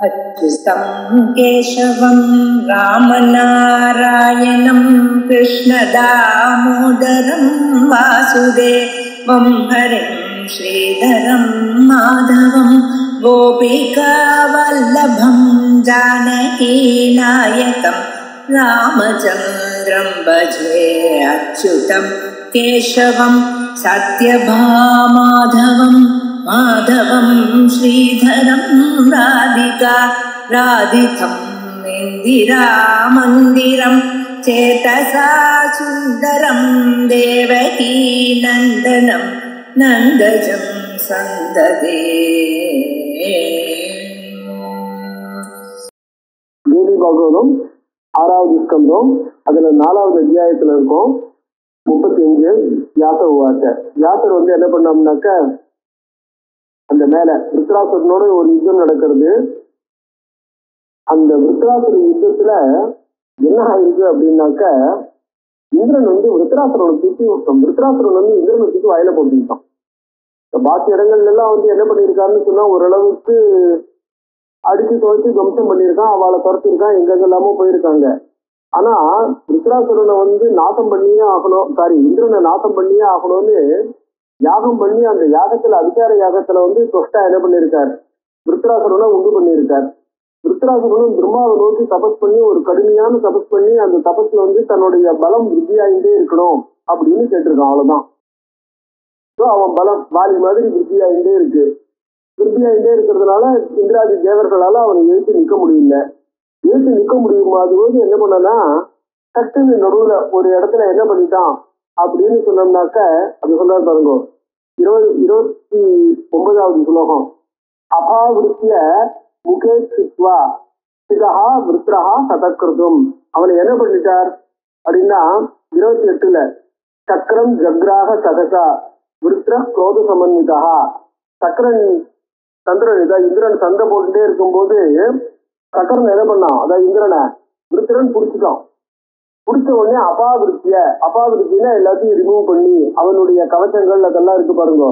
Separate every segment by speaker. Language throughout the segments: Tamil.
Speaker 1: अच्युतं केशवं रामनारायणं कृष्णदामोदरं वासुदेवं हरिं श्रीधरं माधवं गोपिकावल्लभं जानकीनायकं रामचन्द्रं भजे। अच्युतं केशवं सत्यभामाधवं माधवं श्रीधरं राधितं इन्दिरामन्दिरं चेतसा सुन्दरं देवकी नन्दनं नन्दजं सन्ददे।
Speaker 2: தேவி பாகவதம் 6வது ஸ்கந்தம், அதுல 4வது அத்தியாயத்துல இருக்கும். 35 வியாச உவாச்ச. வியாசர் என்ன பண்ணோம்னாக்க, அந்த மேல விருத்ராசுரனோட ஒரு யுத்தம் நடக்கிறது. அந்த விருத்ராசுர யுத்தத்துல என்ன ஆயிருக்கு அப்படின்னாக்க, இந்திரன் விருத்ராசுரனை தூக்கி இந்திரனை தூக்கி வாயில போட்டுக்கிட்டான். பாக்கி இடங்கள்ல எல்லாம் என்ன பண்ணியிருக்காருன்னு சொன்னா, ஓரளவுக்கு அடிச்சு துவைச்சு துவம்சம் பண்ணியிருக்கான், அவளை துரத்திருக்கான், எங்கெல்லாமோ போயிருக்காங்க. ஆனா விருத்ராசுரனை நாசம் பண்ணியே ஆகணும், இந்திரனை நாசம் பண்ணியே ஆகணும்னு யாகம் பண்ணி அந்த யாகத்துல அதிகார யாகத்துல தொஷ்டா என்ன பண்ணியிருக்கார், விருத்ராசுரனை உண்டு பண்ணியிருக்கார். விருத்ராசுரனும் பிரம்மாவை நோக்கி தபஸ் பண்ணி ஒரு கடுமையான தபஸ் பண்ணி அந்த தபஸ்ல தன்னுடைய பலம் விருத்தியாயிட்டே இருக்கணும் அப்படின்னு கேட்டிருக்கான். அவ்வளவுதான். அவன் பலம் வாலி மாதிரி விருத்தியாயிட்டே இருக்கு. விருத்தியாயிட்டே இருக்கிறதுனால இந்திராதி தேவர்களால அவனை எழுத்து நிக்க முடியல. எழுத்து நிக்க முடியுமாதும்போது என்ன பண்ணனா, டக்குன்னு நடுவுல ஒரு இடத்துல என்ன பண்ணிட்டான் அப்படின்னு சொன்னோம்னாக்க, அது சொல்றாரு பாருங்க, 29வது ஸ்லோகம். அபாவிருத்திய முகே சித்வா சிதா விருத்ரஹா சதக்கிருதம். அவனை என்ன பண்ணிட்டார் அப்படின்னா, 28ல சக்கரம் ஜக்ராக சகசா விருத்ர குரோத சமன்விதா. சக்கரன் சந்திரன் இந்திரன் சண்டை போட்டுட்டே இருக்கும்போது சக்கரன் என்ன பண்ணான், அதாவது இந்திரனை விருத்திரன் பிடிச்சிட்டான். பிடிச்ச உடனே அபாவிருத்தினா எல்லாத்தையும் ரிமூவ் பண்ணி அவனுடைய கவச்சங்கள் அதெல்லாம் இருக்கு பாருங்க,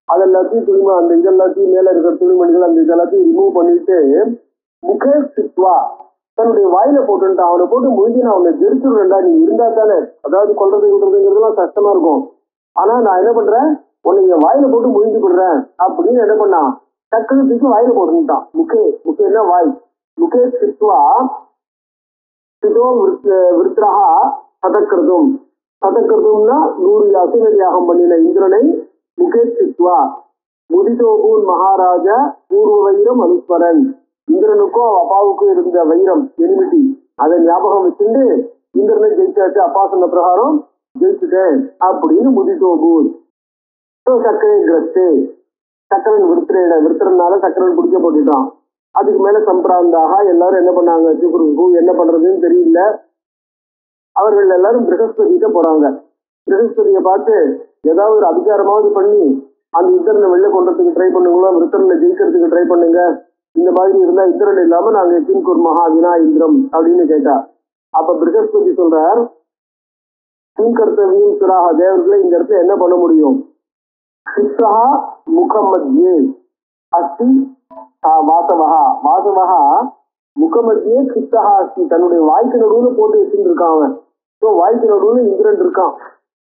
Speaker 2: அதெல்லாத்தையும் துணிம அந்த இதெல்லாத்தையும் மேல இருக்கிற துணிமணிகள் அந்த இதெல்லாத்தையும் ரிமூவ் பண்ணிட்டு முகே சித்வா தன்னுடைய வாயில போட்டுட்டான். அவனை போட்டு முடிஞ்சு நான் அவனை ஜெரிச்சுடுறேன்டா, நீ இருந்தா தானே, அதாவது கொள்றதுங்கிறதுலாம் கஷ்டமா இருக்கும், ஆனா நான் என்ன பண்றேன், உன்னை என் வாயில போட்டு முடிஞ்சு விடுறேன் அப்படின்னு என்ன பண்ணான், டக்குனு தூக்கி வாயில போட்டுட்டான். முக்கேன்னா வாய். முகே சித்வா சிதோ விருத்ரஹா சதக்கிருதம். சதக்கிருதம்னா 100 அசுர யாகம் பண்ணின இந்திரனை முகே சித்வா முதிதோபூர் மகாராஜா பூர்வ வைரம் அனுஸ்வரன். இந்திரனுக்கும் அவ அப்பாவுக்கும் இருந்த வைரம் என்மிட்டி அதை ஞாபகம் வச்சுட்டு இந்திரனை ஜெயிச்சாச்சு, அப்பா சொன்ன பிரகாரம் ஜெயிச்சுட்டேன் அப்படின்னு முதிதோபூர். சக்கரை கிரஸ்து, சக்கரன் விருத்திரனால சக்கரன் பிடிக்க போட்டுட்டான். அதுக்கு மேல சம்பிராந்தாக எல்லாரும் என்ன பண்ணாங்க, என்ன பண்றதுன்னு தெரியல. அவர்கள் எல்லாரும் பிரகஸ்பதிட்ட போறாங்க. பிரகஸ்பதியை பார்த்து ஏதாவது ஒரு அதிகாரமாவது பண்ணி அந்த இந்திரனை வெளில கொண்டதுக்கு ட்ரை பண்ணுங்களோ, விருத்திரனை ஜெயிக்கிறதுக்கு ட்ரை பண்ணுங்க, இந்த மாதிரி இருந்தா இந்திரன் இல்லாம நாங்க கிம் மகாவினா இந்திரம் அப்படின்னு கேட்டா. அப்ப பிரகஸ்பதி சொல்றார், கிம் கர்த்தவியம் சுராக, தேவர்களை இந்த இடத்துல என்ன பண்ண முடியும், சித்தா முகம் மத்தியே அஸ்தி வாசவகா முகமத்தியே சித்தா அஸ்தி. தன்னுடைய வாய்க்கு நடுவுல போட்டு வச்சுட்டு இருக்கான் அவன். வாய்க்கு நடுவுல இந்திரன் இருக்கான்,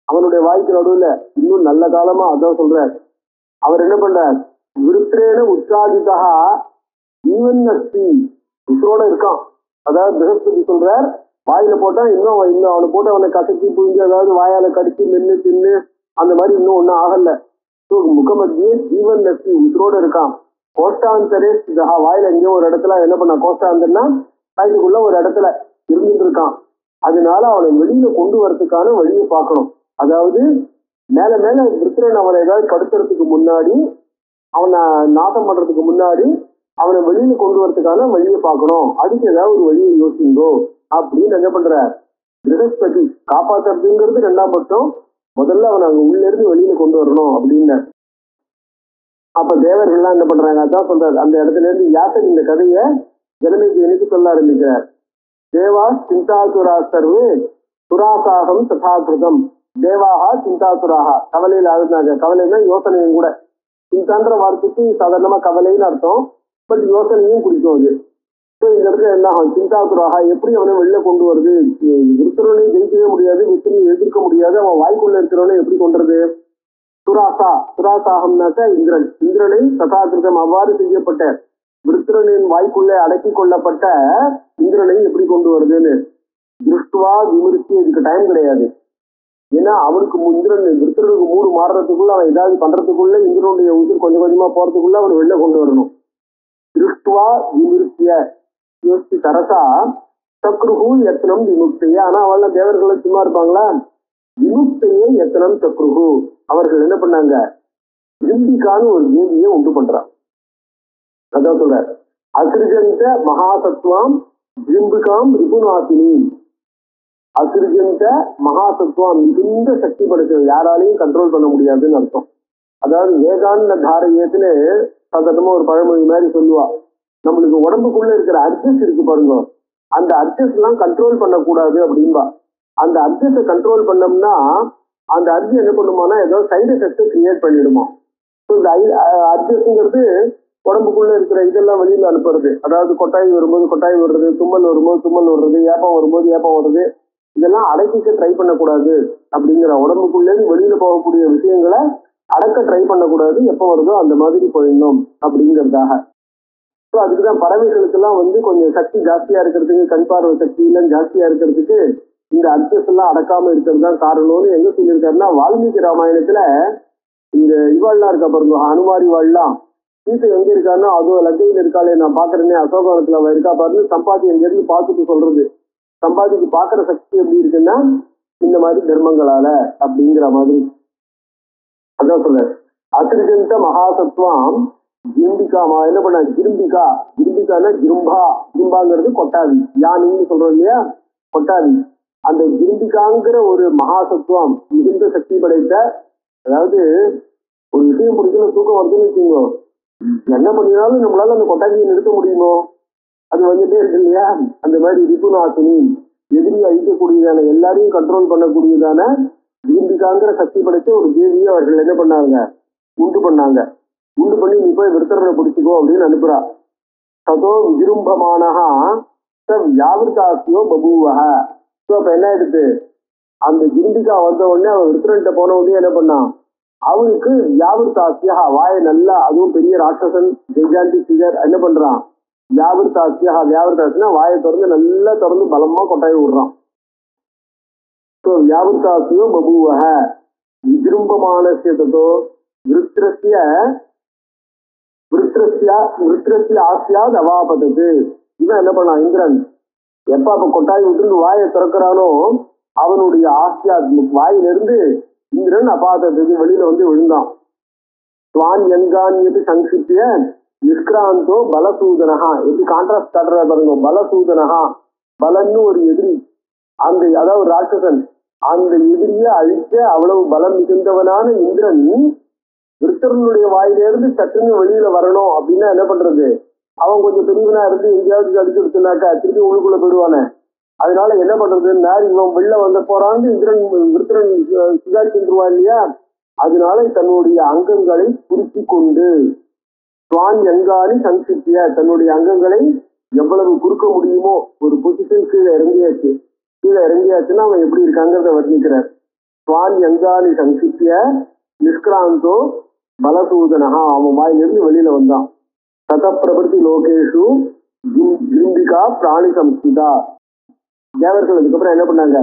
Speaker 2: அவனுடைய வாய்க்கு நடுவுல. இன்னும் நல்ல காலமா அதான் சொல்றார். அவர் என்ன பண்றார், விருத்திரேன உற்சாதிதா ஈவன் அஸ்தி, உசுரோட இருக்கான். அதாவது பிரகஸ்பதி சொல்றார், வாயில போட்டா இன்னும் அவனை போட்டு அவனை கசக்கி புரிஞ்சு அதாவது வாயால கடிச்சு மென்னு தின்னு அந்த மாதிரி இன்னும் ஒன்னும் ஆகல. முகமத்தியே ஜீவன் அஸ்தி, உசுரோட இருக்கான். கோஷ்டாந்தரே சிதா, வாயில எங்கேயோ ஒரு இடத்துல என்ன பண்ண, கோஷ்டாந்தர்னா வயதுக்குள்ள ஒரு இடத்துல இருந்துட்டு இருக்கான். அதனால அவனை வெளியில கொண்டு வரதுக்கான வழியை பார்க்கணும். அதாவது மேல மேல விருத்திரன் அவனை ஏதாவது கடுத்துறதுக்கு முன்னாடி, அவனை நாசம் பண்றதுக்கு முன்னாடி அவனை வெளியில கொண்டு வரதுக்கான வழியை பார்க்கணும். அதுக்கு ஏதாவது ஒரு வழியை யோசிங்கோ அப்படின்னு என்ன பண்ற, பிரகஸ்பதி காப்பாத்துறதுங்கிறது 2ஆம் பட்சம், முதல்ல அவனை அங்க உள்ள இருந்து வெளியில கொண்டு வரணும் அப்படின்னு. அப்ப தேவர்கள்லாம் என்ன பண்றாங்க, அதான் சொல்றாரு. அந்த இடத்துல இருந்து யாசர் இந்த கதையை ஜனமேஜி எனக்கு சொல்ல ஆரம்பிக்கிறார். தேவா சிந்தாசுரா சர்வே சுராசாகம் ததாகிருதம். தேவாகா சிந்தாசுராக, கவலையில் ஆகுனாங்க. கவலைன்னா யோசனையும் கூட. சிந்தான்ற வார்த்தைக்கு சாதாரணமா கவலைன்னு அர்த்தம். பட் யோசனையும் குறிக்கும் அது. ஸோ இந்த இடத்துல என்ன சிந்தாசுராக எப்படி அவனை வெளில கொண்டு வருது? விருத்தரனை ஜெயிக்கவே முடியாது, விருத்தனை எதிர்க்க முடியாது, அவன் வாய்க்குள்ள இருக்கிறவனை எப்படி கொண்டுறது? சுராசாகம்னாக்கா இந்திரன், இந்திரனை சதாகிருதம் அவ்வாறு செய்யப்பட்ட விருத்திரனின் வாய்க்குள்ளே அடக்கி கொள்ளப்பட்ட இந்திரனை எப்படி கொண்டு வருதுன்னு திருஷ்டுவா விமர்சி. இதுக்கு டைம் கிடையாது. ஏன்னா அவனுக்கு இந்திரன் விருத்திரனுக்கு மூடு மாறுறதுக்குள்ள அவன் ஏதாவது பண்றதுக்குள்ள இந்திரனுடைய உயிர் கொஞ்சம் கொஞ்சமா போறதுக்குள்ள அவன் வெளில கொண்டு வரணும். திருஷ்டுவா விமர்சிய யோசிச்சு சரசா சக்ருஹு யத்னம் விமுக்தைய. ஆனா அவள தேவர்களை சும்மா இருப்பாங்களா? விமுக்தையே யத்னம் சக்ருஹு. அவர்கள் என்ன பண்ணாங்க? ஜிம்பிகான்னு ஒரு தேவியை உண்டு பண்றான். அதான் சொல்ற அசிருஜந்த மகாசத்வாம் ஜிம்பிகாம் ரிபுநாசினி. அசிருஜந்த மகாசத்வாம் மிகுந்த சக்தி படைச்சது, யாராலையும் கண்ட்ரோல் பண்ண முடியாதுன்னு அர்த்தம். அதாவது வேதாந்த தாரையத்துல சாதாரணமா ஒரு பழமொழி மாதிரி சொல்லுவா, நம்மளுக்கு உடம்புக்குள்ள இருக்கிற அர்ஜஸ் இருக்கு பாருங்க, அந்த அர்ஜஸ் எல்லாம் கண்ட்ரோல் பண்ணக்கூடாது அப்படின்பா. அந்த அர்ஜஸை கண்ட்ரோல் பண்ணோம்னா அந்த அர்ஜி என்ன பண்ணுமானா ஏதோ சைடு எஃபெக்ட் கிரியேட் பண்ணிடுமா. இந்த அர்ஜஸ்ங்கிறது உடம்புக்குள்ள இருக்கிற இதெல்லாம் வெளியில அனுப்புறது. அதாவது கொட்டாய் வரும்போது கொட்டாய் வர்றது, தும்மல் வரும்போது தும்மல் வர்றது, ஏப்பம் வரும்போது ஏப்பம் வருது, இதெல்லாம் அடக்கிக்க ட்ரை பண்ணக்கூடாது அப்படிங்கிற. உடம்புக்குள்ளேருந்து வெளியில போகக்கூடிய விஷயங்களை அடக்க ட்ரை பண்ணக்கூடாது, எப்போ வருதோ அந்த மாதிரி போயிடணும் அப்படிங்கிறதாக. ஸோ அதுக்குதான் பறவைகளுக்கெல்லாம் கொஞ்சம் சக்தி ஜாஸ்தியா இருக்கிறதுக்கு, கண் பார்வை சக்தி எல்லாம் ஜாஸ்தியா இருக்கிறதுக்கு இந்த அர்ஜஸ் எல்லாம் அடக்காம இருக்கிறது தான் காரணம்னு எங்க சொல்லியிருக்காருன்னா வால்மீகி ராமாயணத்துல இந்த இவாள்லாம் இருக்கா பாருங்க, அனுமாரி வாழ்லாம். சீத்தை எங்க இருக்காருன்னா அதோ லங்கையில் இருக்காளே நான் பாக்குறேன்னே அசோகவனத்துல அவ இருக்கா பாருன்னு சம்பாதி எங்க இருந்து பார்த்துட்டு சொல்றது. சம்பாதிக்கு பாக்குற சக்தி எப்படி இருக்குன்னா இந்த மாதிரி தர்மங்களால அப்படிங்கிற மாதிரி. அதான் சொல்ற அசிருஜந்த மகாசத்வாம் ஜிம்பிகா. என்ன பண்ண ஜிம்பிகா, ஜிம்பிகான்னா ஜிரும்பா. ஜிரும்பாங்கிறது கொட்டாவி, யானின்னு சொல்றோம் இல்லையா, கொட்டாவி. அந்த ஜிம்பிகாங்கிற ஒரு மகாசத்துவம் மிகுந்த சக்தி படைத்த, அதாவது ஒரு விஷயம் பிடிக்கல தூக்கம் வருதுன்னு வச்சுக்கோ, என்ன பண்ணினாலும் நம்மளால அந்த கொட்டாவியை நிறுத்த முடியுமோ? அது வந்துட்டே இருக்கு இல்லையா. அந்த மாதிரி ரிபுநாசினி, எதிரியை அழிக்கக்கூடியதான, எல்லாரையும் கண்ட்ரோல் பண்ணக்கூடியதான ஜிம்பிகாங்கிற சக்தி படைத்த ஒரு தேவியை அவர்கள் என்ன பண்ணாங்க? உண்டு பண்ணாங்க. உண்டு பண்ணி நீ போய் விருத்தரனை பிடிச்சிக்கோ அப்படின்னு அனுப்புறா. சதோ விஜிரும்பமானஹா ச வியாவிருத்தாசியோ பபூவஹ. ஸோ அப்ப என்ன ஆயிடுது? அந்த ஜிம்பிகா வந்த உடனே அவன் விருத்தரன்ட்ட போன உடனே என்ன பண்ணான்? அவனுக்கு வியாவிருத்தாசியா, வாயை நல்லா, அதுவும் பெரிய ராட்சசன் ஜெய்ஜாண்டிக் ஃபிகர் என்ன பண்றான்? வியாவிருத்தாசியா, வியாவிருத்தாசினா வாயை திறந்து நல்லா திறந்து பலமா கொட்டாய் விடுறான். ஸோ வியாவிருத்தாசியோ பபூவஹ விஜிரும்பமானஸ்ய ததோ விருத்திரஸ்ய ஆசியாத் அவாபதது. இவன் என்ன பண்ணான்? இந்திரன் எப்ப அப்ப கொட்டாய் விட்டு வாயை திறக்கிறானோ அவனுடைய ஆசியாத் வாயிலிருந்து இந்திரன் அபாதத்துக்கு வெளியில விழுந்தான். சுவான் என்கான் எது சங்கிப்பிய நிஷ்கிராந்தோ பலசூதனஹா. எப்படி கான்ட்ராஸ்ட் காட்டுறா பாருங்க. பலசூதனஹா, பலன்னு ஒரு எதிரி, அந்த அதாவது ராட்சசன், அந்த எதிரியை அழிக்க அவ்வளவு பலம் மிகுந்தவனான இந்திரன் விருத்தரனுடைய வாயிலிருந்து சட்டுன்னு வெளியில வரணும் அப்படின்னா என்ன பண்றது? அவன் கொஞ்சம் பெரியவனா இருந்து எங்கேயாவது அடிச்சு விட்டுனாக்கா திருப்பி உள்ளுக்குள்ள போயிடுவானே. அதனால என்ன பண்றதுன்னா இவன் வெளில வந்த போறான்னு இந்திரன் விருத்தரன் சுதாரி சென்றுவான் இல்லையா. அதனால தன்னுடைய அங்கங்களை குறுக்கி கொண்டு சுவான் எங்கானி சங்கிப்பிய, தன்னுடைய அங்கங்களை எவ்வளவு குறுக்க முடியுமோ ஒரு பொசிஷன் கீழே இறங்கியாச்சு. கீழே இறங்கியாச்சுன்னா அவன் எப்படி இருக்காங்கிறத வர்ணிக்கிறார். சுவான் எங்கானி சங்கிப்பிய நிஷ்கிராந்தோ பலசூதனஹா, அவன் வாயிலிருந்து வெளியில வந்தான். தத பிரபத்தி லோகேஷு ஜிம்பிகா பிராணி சம்ஸ்கிதா. தேவர்கள் அதுக்கப்புறம் என்ன பண்ணாங்க?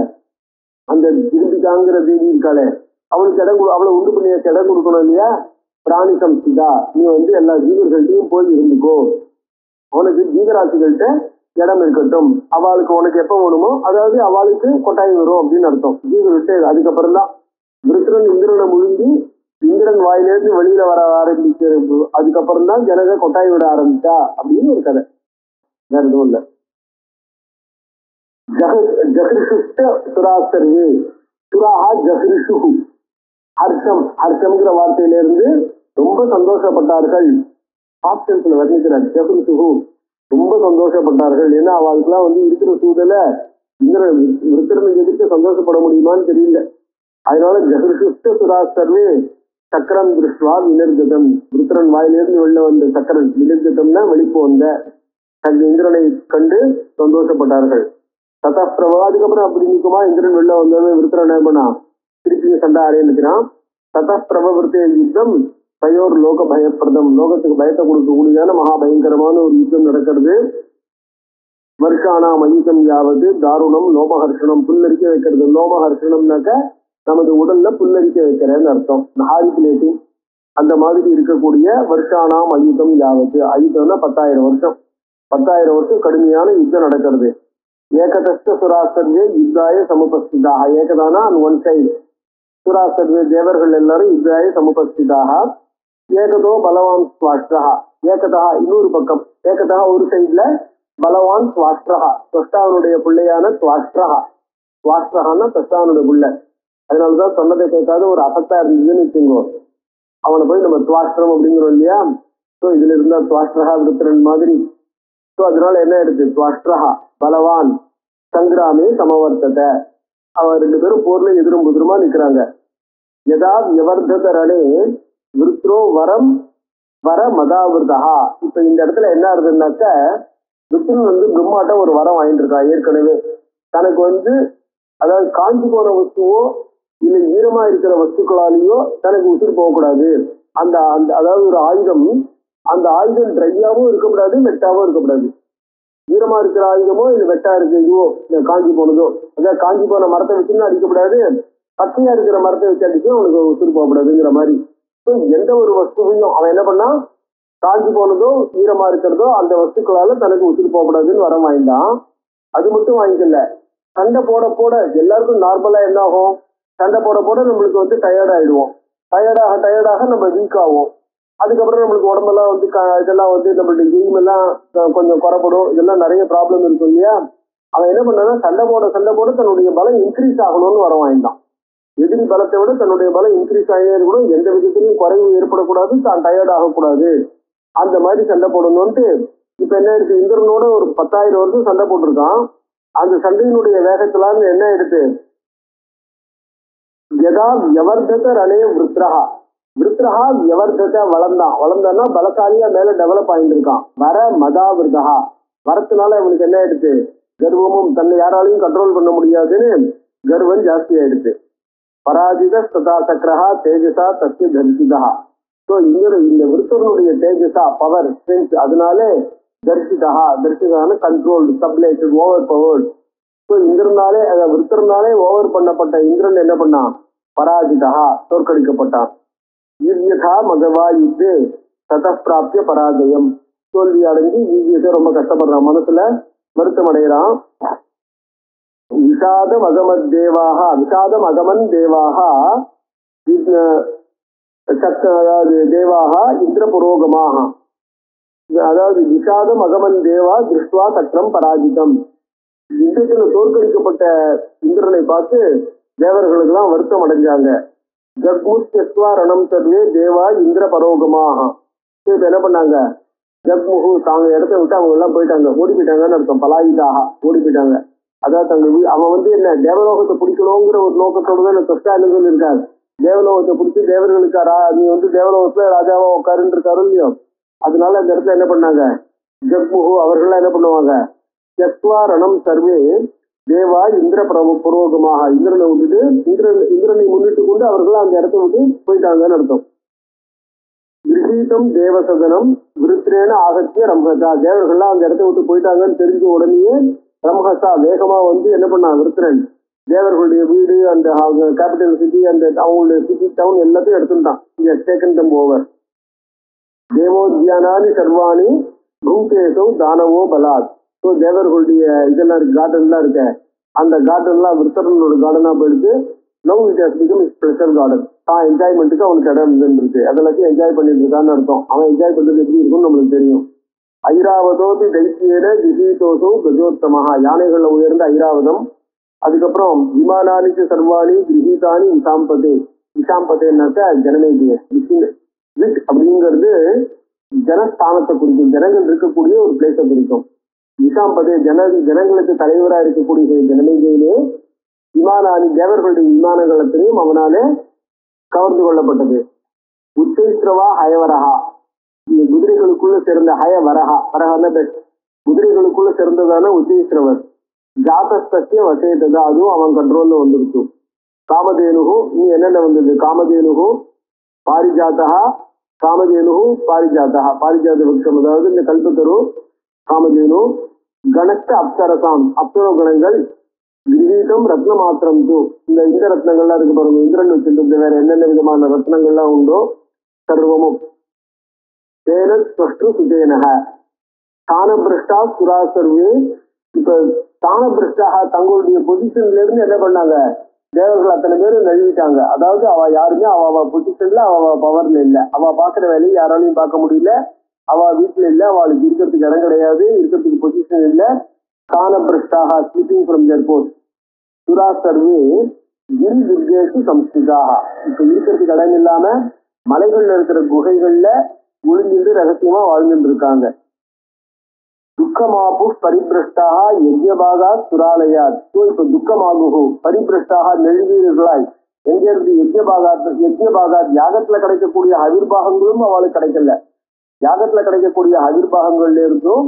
Speaker 2: அந்த ஜிம்பிகாங்கிற தேவி இருக்காளே அவளுக்கு அவளை உண்டு பண்ணிய இடம் கொடுக்கணும் இல்லையா. பிராணி சம்ஸ்கிதா, நீ எல்லா ஜீவர்கள்ட்டையும் போய் இருந்துக்கோ, உனக்கு ஜீவராசிகள்கிட்ட இடம் இருக்கட்டும், அவளுக்கு உனக்கு எப்ப வேணுமோ, அதாவது அவளுக்கு கொட்டாய் வரும் அப்படின்னு அர்த்தம். ஜீவர்கிட்ட அதுக்கப்புறம் தான் விருத்திரன் இந்திரனை முழுங்கி இந்திரன் வாயிலிருந்து வெளியில வர ஆரம்பிக்கிறது. அதுக்கப்புறம் தான் ஜனக கொட்டாய் விட ஆரம்பிச்சா அப்படின்னு ஒரு கதை. வேற எதுவும் இல்ல. ஜஹிருஷ்ட சுராசர்வே சுராஹா ஜஹிருஷு. ஹர்ஷம், ஹர்ஷம்ங்கிற வார்த்தையிலிருந்து ரொம்ப சந்தோஷப்பட்டார்கள். ஆப்ஷன்ஸ்ல வர்ணிக்கிறார். ஜஹிருஷு ரொம்ப சந்தோஷப்பட்டார்கள். ஏன்னா அவளுக்குலாம் இருக்கிற சூழல இந்திரன் விருத்திரனை எதிர்த்து சந்தோஷப்பட முடியுமான்னு தெரியல. அதனால ஜஹிருஷ்ட சுராசர்வே சக்கரம் திருஷ்டுவா வினிர்கதம், விருத்திரன் வாயிலிருந்து வெளில வந்த சக்கரன், வினிர்கதம்னா வெளிப்பு வந்த இந்திரனை கண்டு சந்தோஷப்பட்டார்கள். ததப்பிரபா, அதுக்கப்புறம் அப்படி நிற்குமா இந்திரன் வெளில வந்தவன் விருத்திரன் என்ன பண்ணா திருப்பி சண்டை ஆரம்பிக்கிறான். ததப்பிரபவர்த்தே யுத்தம் தயோர் லோக பயப்பிரதம், லோகத்துக்கு பயத்தை கொடுக்கக்கூடியதான மகா பயங்கரமான ஒரு யுத்தம் நடக்கிறது. வருஷானாம் அயுதம் யாவது தாருணம் லோமஹர்ஷணம், புல்லரிக்க வைக்கிறது. லோமஹர்ஷணம்னாக்க நமது உடல்ல புல்லரிக்க வைக்கிறேன்னு அர்த்தம், ஹாரிபிலேட்டிங். அந்த மாதிரி இருக்கக்கூடிய வருஷானாம் அயுதம் யாவது, அயுதம்னா 10,000 வருஷம், 10,000 வருஷம் கடுமையான யுத்தம் நடக்கிறது. ஏகதஸ்த சுராசர்வே யுத்தாய சமுபஸ்திதாக, ஏகதானா அண்ட் ஒன் சைடு, சுராசர்வே தேவர்கள் எல்லாரும் யுத்தாய சமுபஸ்திதாக. ஏகதோ பலவான் ஸ்வாஷ்டா, ஏகதா இன்னொரு பக்கம், ஏகதா ஒரு சைட்ல, பலவான் ஸ்வாஷ்டா துவஷ்டாவனுடைய பிள்ளையான ஸ்வாஷ்டா, ஸ்வாஷ்டகான்னா துவஷ்டாவனுடைய பிள்ளை. அதனாலதான் சொன்னதை கேட்காத ஒரு அசத்தா இருந்ததுன்னு வச்சுங்கோ, அவனை போய் நம்ம துவாஷ்டிரம் அப்படிங்கிறோம் இல்லையா. ஸோ இதுல இருந்தா துவாஷ்டகா விருத்திரன் மாதிரி. ஸோ அதனால என்ன எடுத்து துவாஷ்டகா பலவான் சங்கிராமே சமவர்த்தத்தை, அவன் 2 பேரும் போர்ல எதிரும் புதிருமா நிக்கிறாங்க. யதா வியவர்தரனே விருத்ரோ வரம் வர மதாவிருதா. இப்ப இந்த இடத்துல என்ன ஆகுதுன்னாக்க, விருத்திரன் பிரம்மாட்ட ஒரு வரம் வாங்கிட்டு இருக்கான் ஏற்கனவே. தனக்கு அதாவது காஞ்சி போன வஸ்துவோ இல்ல ஈரமா இருக்கிற வஸ்துக்களாலேயோ தனக்கு உசுறு போகக்கூடாது. அந்த அந்த அதாவது ஒரு ஆயுதம், அந்த ஆயுதம் ட்ரையாவும் இருக்கக்கூடாது, வெட்டாவும் இருக்கக்கூடாது. ஈரமா இருக்கிற ஆயுதமோ இல்ல வெட்டா இருக்கு இதுவோ காஞ்சி போனதோ, அதாவது காஞ்சி போன மரத்தை வச்சுன்னு அடிக்கப்படாது, பச்சையா இருக்கிற மரத்தை வச்சு அடிச்சும் அவனுக்கு உசுறு போகக்கூடாதுங்கிற மாதிரி. எந்த ஒரு வஸ்துவையும் அவன் என்ன பண்ணா, காஞ்சி போனதோ ஈரமா இருக்கிறதோ அந்த வஸ்துக்களால தனக்கு உசுறு போகக்கூடாதுன்னு வரம் வாங்கிட்டான். அது மட்டும் வாங்கிக்கல, சண்டை போட போட எல்லாருக்கும் நார்மலா என்ன ஆகும், சண்டை போட போட நம்மளுக்கு டயர்ட் ஆயிடுவோம். டயர்டாக நம்ம வீக் ஆகும். அதுக்கப்புறம் நம்மளுக்கு உடம்பெல்லாம் இதெல்லாம் நம்மளுடைய எய்ம் எல்லாம் கொஞ்சம் குறைப்படும். இதெல்லாம் நிறைய ப்ராப்ளம் இருக்கும் இல்லையா. அவன் என்ன பண்ணா, சண்டை போட தன்னுடைய பலம் இன்க்ரீஸ் ஆகணும்னு வரம் வாங்கிட்டான். எதிரி பலத்தை விட தன்னுடைய பலம் இன்க்ரீஸ் ஆகியே இருக்கணும், எந்த விதத்திலையும் குறைவு ஏற்படக்கூடாது, தான் டயர்ட் ஆகக்கூடாது, அந்த மாதிரி சண்டை போடணும்ட்டு. இப்ப என்ன இருக்கு, இந்திரனோட ஒரு 10,000 வருஷம் சண்டை போட்டிருக்கான். அந்த சண்டையினுடைய வேகத்திலான்னு என்ன எடுத்து, யதா வியவர்தத ரணே விருத்ரஹா, விருத்ரஹா வியவர்தத வளர்ந்தான்னா பலசாலியா மேல டெவலப் ஆகிட்டு இருக்கான். வர மதாவிருதா, வரத்தினால இவனுக்கு என்ன ஆயிடுச்சு, கர்வமும் தன்னை யாராலையும் கண்ட்ரோல் பண்ண முடியாதுன்னு கர்வம் ஜாஸ்தி ஆயிடுச்சு. பராஜித சதா சக்கரஹா தேஜசா தஸ்ய தர்சிதா. ஸோ இந்த விருத்தனுடைய தேஜஸா பவர் ஸ்ட்ரென்த், அதனாலே தர்சிதான கண்ட்ரோல், சப்லேட்டட், ஓவர் பவர்ட். ஸோ இந்திரனாலே விருத்தர்னாலே ஓவர் பண்ணப்பட்ட இந்திரன் என்ன பண்ணான், பராஜிதா தோற்கடிக்கப்பட்டான். ஈவ்யதா மகவா யுத்தே ததப்பிராப்திய பராஜயம், தோல்வி அடைஞ்சு ஈவ்யத்தை ரொம்ப கஷ்டப்படுறான், மனசுல வருத்தம் அடைகிறான். விஷாதம் அகமன் தேவாக அதாவது தேவாக இந்திர புரோகமாக, அதாவது விஷாதம் அகமன் தேவா திருஷ்டுவா சக்கரம் பராஜிதம். யுத்தத்துல தோற்கடிக்கப்பட்ட இந்திரனை பார்த்து தேவர்களுக்கெல்லாம் வருத்தம் அடைஞ்சாங்க. ஜக்முஸ்வா ரணம் சர்வே தேவா இந்திர பரோகமாக. இப்ப என்ன பண்ணாங்க, ஜக்முகு தாங்க இடத்த விட்டு அவங்க எல்லாம் போயிட்டாங்க, ஓடி போயிட்டாங்கன்னு அர்த்தம். பலாயிதாக ஓடி போயிட்டாங்க. அதாவது அவன் என்ன தேவலோகத்தை பிடிக்கணுங்கிற ஒரு நோக்கத்தோடு தான் தொஷ்டாலுகள் இருக்காரு. தேவலோகத்தை பிடிச்சி தேவர்களுக்கு நீ தேவலோகத்துல ராஜாவா உட்காருன்னு இருக்காரு இல்லையோ. அதனால அந்த இடத்துல என்ன பண்ணாங்க, ஜக்முகு அவர்கள்லாம் என்ன பண்ணுவாங்க, ஜக்வா ரணம் சர்வே தேவா இந்திர புரோகமாக, இந்திரனை விட்டுட்டு இந்திரனை முன்னிட்டு கொண்டு அவர்கள் அந்த இடத்த விட்டு போயிட்டாங்கன்னு அர்த்தம். கிரகீதம் தேவசதனம் விருத்திரேன ஆகத்திய ரம்ஹசா, தேவர்கள்லாம் அந்த இடத்த விட்டு போயிட்டாங்கன்னு தெரிஞ்ச உடனேயே ரம்ஹசா வேகமா என்ன பண்ணா, விருத்திரன் தேவர்களுடைய வீடு, அந்த கேபிட்டல் சிட்டி, அந்த அவங்களுடைய சிட்டி டவுன் எல்லாத்தையும் எடுத்துட்டான். டேக்கன் தம் ஓவர். தேவோத்யானானி சர்வாணி பூங்கேசோ தானவோ பலாத். ஸோ தேவர்களுடைய இதெல்லாம் இருக்கு, கார்டன்லாம் இருக்க, அந்த கார்டன்லாம் விருத்தரனோட கார்டனா போயிடுச்சு. Now it has become special garden. தான் என்ஜாய்மெண்ட்டுக்கு அவனுக்கு இடம் இருந்துருக்கு, அதெல்லாத்தையும் என்ஜாய் பண்ணிட்டு இருக்கான்னு அர்த்தம். அவன் என்ஜாய் பண்றது எப்படி இருக்கும்னு நம்மளுக்கு தெரியும். ஐராவதோபி தைத்தியேன திசீதோசோ கஜோத்தமஹா, யானைகள்ல உயர்ந்த ஐராவதம். அதுக்கப்புறம் விமானானிக்கு சர்வாணி கிரகீதானி விசாம்பதே. விசாம்பதேன்னாக்க ஜனநேதிய விட் அப்படிங்கிறது ஜனஸ்தானத்தை குறிக்கும், ஜனங்கள் இருக்கக்கூடிய ஒரு பிளேஸை குறிக்கும். விசாம்பதே ஜனங்களுக்கு தலைவரா இருக்கக்கூடிய ஜனநேதியிலே விமானானி தேவர்களுடைய விமானங்களத்தையும் அவனாலே கவர்ந்து கொள்ளப்பட்டது. உச்சைஸ்ரவா ஹயவரஹா, இந்த குதிரைகளுக்குள்ள சிறந்த ஹயவரஹா, வரஹான பெஸ்ட், குதிரைகளுக்குள்ள சிறந்ததான உச்சைஸ்ரவர். ஜாதஸ்திய வசேதா, அதுவும் அவன் கண்ட்ரோல்ல வந்துருச்சு. காமதேனுகு, நீ என்னென்ன வந்தது? காமதேனுகு பாரிஜாதா, காமதேனு பாரிஜாதா, பாரிஜாத விருட்சம், அதாவது இந்த கல்பத்தரு காமதேனு. கணஸ்த அப்சரசாம், அப்சர கணங்கள். கிரீடம் ரத்ன மாத்திரம் தூ, இந்த ரத்னங்கள்லாம் இருக்கு பாருங்க, இந்திரன் வச்சிருந்தது வேற என்னென்ன விதமான ரத்னங்கள்லாம் உண்டோ சர்வமும். தேன ஸ்வஷ்டு சுஜேனக ஸ்தானபிரஷ்டா சுரா சர்வே. இப்ப ஸ்தானபிரஷ்டாக தங்களுடைய பொசிஷன்ல இருந்து என்ன பண்ணாங்க? தேவர்கள் அத்தனை பேரும் நழுவிட்டாங்க. அதாவது அவ யாருமே அவ பொசிஷன்ல அவ பவர்ல இல்ல, அவ பாக்குற வேலையை யாராலையும் பார்க்க முடியல, அவ வீட்டுல இல்ல, அவளுக்கு இருக்கிறதுக்கு இடம் கிடையாது, இருக்கிறதுக்கு பொசிஷன் இல்ல. ஸ்தானபிரஷ்டாக ஸ்லீப்பிங் ஃப்ரம் தேர் போஸ்ட். சுரா சர்வே கிரி துர்கேஷு சம்ஸ்கிருதாக, இப்ப இருக்கிறதுக்கு இடம் இல்லாம மலைகள்ல இருக்கிற குகைகள்ல ஒளிஞ்சிட்டு ரகசியமா வாழ்ந்துட்டு இருக்காங்க. துக்கமாபு பரிபிரஷ்டாக யஜ்யபாகா சுராலயாத். இப்ப துக்கமாகு பரிபிரஷ்டாக நெழுவீர்களாய் எங்க இருந்து? யஜ்யபாகாத் யாகத்துல கிடைக்கக்கூடிய ஆவிர்வாகங்களும் அவளுக்கு கிடைக்கல. யாகத்துல கிடைக்கக்கூடிய ஆவிர்வாகங்கள்ல இருந்தும்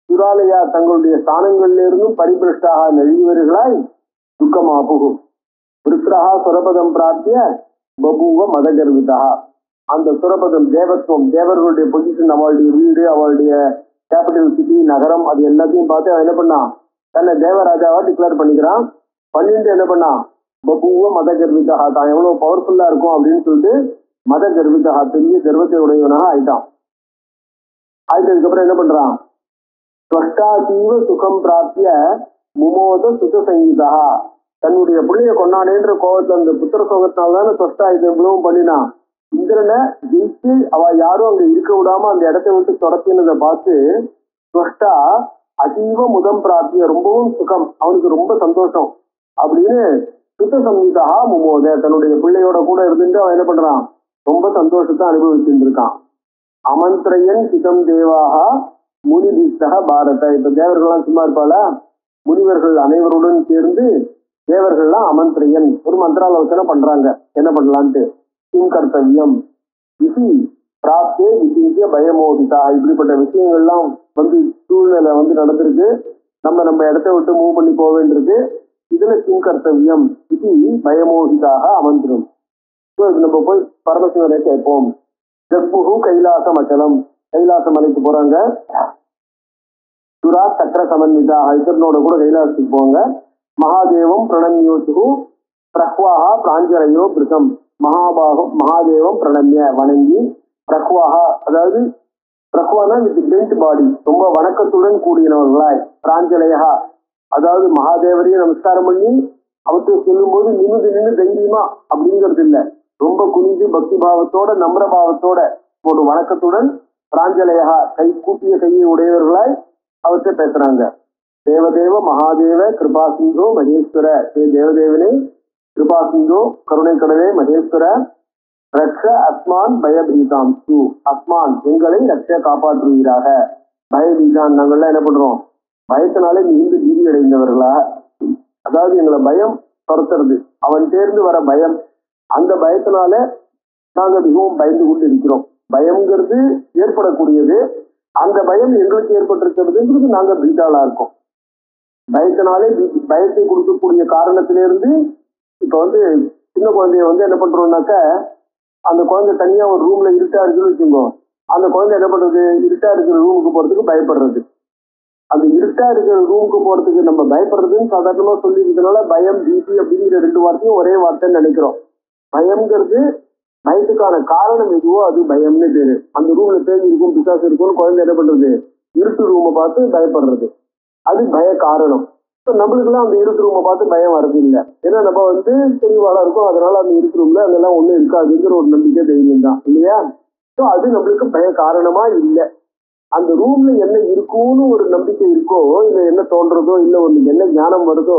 Speaker 2: சுராலயா தங்களுடைய ஸ்தானங்கள்ல இருந்தும் பரிபிரஷ்டாக நெழுவீர்களாய் துக்கமாபு. விருத்ரஹா சுரபதம் பிராப்திய பபுவ மதகர்விதா. அந்த சுரபதம் தேவத்துவம், தேவர்களுடைய பொசிஷன், அவளுடைய வீடு, அவளுடைய கேபிட்டல் சிட்டி, நகரம், அது எல்லாத்தையும் பார்த்து அவன் என்ன பண்ணான்? தன்னை தேவராஜாவா டிக்ளேர் பண்ணிக்கிறான். பண்ணிட்டு என்ன பண்ணான்? பபுவ மத கர்விதா, தான் எவ்வளவு பவர்ஃபுல்லா இருக்கும் அப்படின்னு சொல்லிட்டு மத கர்விதா, பெரிய கர்வத்தை உடையவனாக ஆயிட்டான். ஆயிட்டதுக்கு அப்புறம் என்ன பண்றான்? ஸ்வஷ்டாசீவ சுகம் பிராப்திய முமோத சுக சங்கீதா. தன்னுடைய பிள்ளைய கொண்டானேன்ற கோபத்துல, அந்த புத்திர சோகத்தினால்தானே ஸ்வஷ்டா இது இவ்வளவும் பண்ணினான். இந்திரனை ஜெயிச்சு அவ யாரும் அங்க இருக்க விடாம அந்த இடத்த விட்டு துரத்தினதை பார்த்து ஸ்வஷ்டா அதீவ முதம் பிராப்திய, ரொம்பவும் சுகம், அவனுக்கு ரொம்ப சந்தோஷம் அப்படின்னு சுத்த சங்கீதா முமோத, தன்னுடைய பிள்ளையோட கூட இருந்துட்டு அவன் என்ன பண்றான்? ரொம்ப சந்தோஷத்தை அனுபவிச்சுட்டு இருக்கான். அமந்திரையன் சிதம் தேவாக முனிபிஸ்தக பாரத. இப்ப தேவர்கள்லாம் சும்மா இருப்பாள, முனிவர்கள் அனைவருடன் சேர்ந்து தேவர்கள்லாம் அமந்திரையன் ஒரு மந்திராலோசனை பண்றாங்க, என்ன பண்ணலான்ட்டு. கிம் கர்த்தவியம் இது பிராப்தே விசேஷ பயமோகிதா. இப்படிப்பட்ட விஷயங்கள்லாம் சூழ்நிலை நடந்திருக்கு, நம்ம இடத்த விட்டு மூவ் பண்ணி போக வேண்டியிருக்கு. இதுல கிம் கர்த்தவியம் இது பயமோகிதாக அமந்திரம். நம்ம போய் பரமசிவனை கேட்போம். ஜப்புகு கைலாசம் அச்சலம், கைலாச மலைக்கு போறாங்க. சுரா சக்கர சமன்விதா, இசர்னோட கூட கைலாசத்துக்கு போவாங்க. மகாதேவம் பிரணம்யோசுகு பிரஹ்வாஹா பிராஞ்சலையோ பிருகம். மகாபாகம் மகாதேவம் பிரணம்ய வணங்கி, பிரஹ்வாஹா அதாவது பிரஹ்வானா வித் பெண்ட் பாடி, ரொம்ப வணக்கத்துடன் கூடியவர்களாய். பிராஞ்சலையா அதாவது மகாதேவரையும் நமஸ்காரம் பண்ணி அவற்றை சொல்லும் போது நின்று தைரியமா அப்படிங்கிறது இல்லை, ரொம்ப குனிஞ்சு பக்தி பாவத்தோட நம்ர பாவத்தோட ஒரு வணக்கத்துடன் பிராஞ்சலையா கை கூப்பிய கையை உடையவர்களாய் அவற்றை பேசுறாங்க. தேவதேவ மகாதேவ கிருபா சிந்தோ மகேஸ்வர, தேவதேவனே கிருபா சிந்தோ கருணை கடலே மகேஸ்வர, ரக்ஷ அஸ்மான் பயபீதாம் சு, அஸ்மான் எங்களை ரக்ஷ காப்பாற்றுவீராக. பயபீதான் நாங்கள்லாம் என்ன பண்றோம்? பயத்தினாலே நீண்டு பீதி அடைந்தவர்களா, அதாவது எங்களை பயம் துரத்துறது, அவன் தேர்ந்து வர பயம், அந்த பயத்தினால நாங்க மிகவும் பயந்து கொண்டு இருக்கிறோம். பயம்ங்கிறது ஏற்படக்கூடியது, அந்த பயம் எங்களுக்கு ஏற்பட்டிருக்கிறதுங்கிறது நாங்க பீட்டாளா இருக்கோம். பயத்தினாலே பயத்தை கொடுக்கக்கூடிய காரணத்திலிருந்து இப்ப சின்ன குழந்தைய என்ன பண்றோம்னாக்க, அந்த குழந்தை தனியா ஒரு ரூம்ல இருட்டா இருக்குன்னு வச்சுக்கோ, அந்த குழந்தை என்ன பண்றது? இருட்டா இருக்கிற ரூமுக்கு போறதுக்கு பயப்படுறது. அந்த இருட்டா இருக்கிற ரூமுக்கு போறதுக்கு நம்ம பயப்படுறதுன்னு சாதாரணமா சொல்லியிருக்கனால பயம் பீதி அப்படிங்கிற ரெண்டு வார்த்தையும் ஒரே வார்த்தைன்னு நினைக்கிறோம். பயம்ங்கிறது பயத்துக்கான காரணம் எதுவோ அது பயம்னு பேரு. அந்த ரூம்ல பேய் இருக்கும், பிசாசு இருக்கும்னு குழந்தை என்ன பண்றது? இருட்டு ரூமை பார்த்து பயப்படுறது, அது பய காரணம். இப்போ நம்மளுக்குலாம் அந்த இருட்டு ரூமை பார்த்து பயம் வர்றது இல்லை, ஏன்னா நம்ம தெளிவாளா இருக்கும், அதனால அந்த இருட்டு ரூம்ல அதெல்லாம் ஒண்ணும் இருக்காதுங்கிற ஒரு நம்பிக்கை தைரியம் தான் இல்லையா? ஸோ அது நம்மளுக்கு பய காரணமா இல்லை. அந்த ரூம்ல என்ன இருக்கும்னு ஒரு நம்பிக்கை இருக்கோ, இல்லை என்ன தோன்றதோ, இல்லை ஒண்ணு என்ன ஞானம் வருதோ,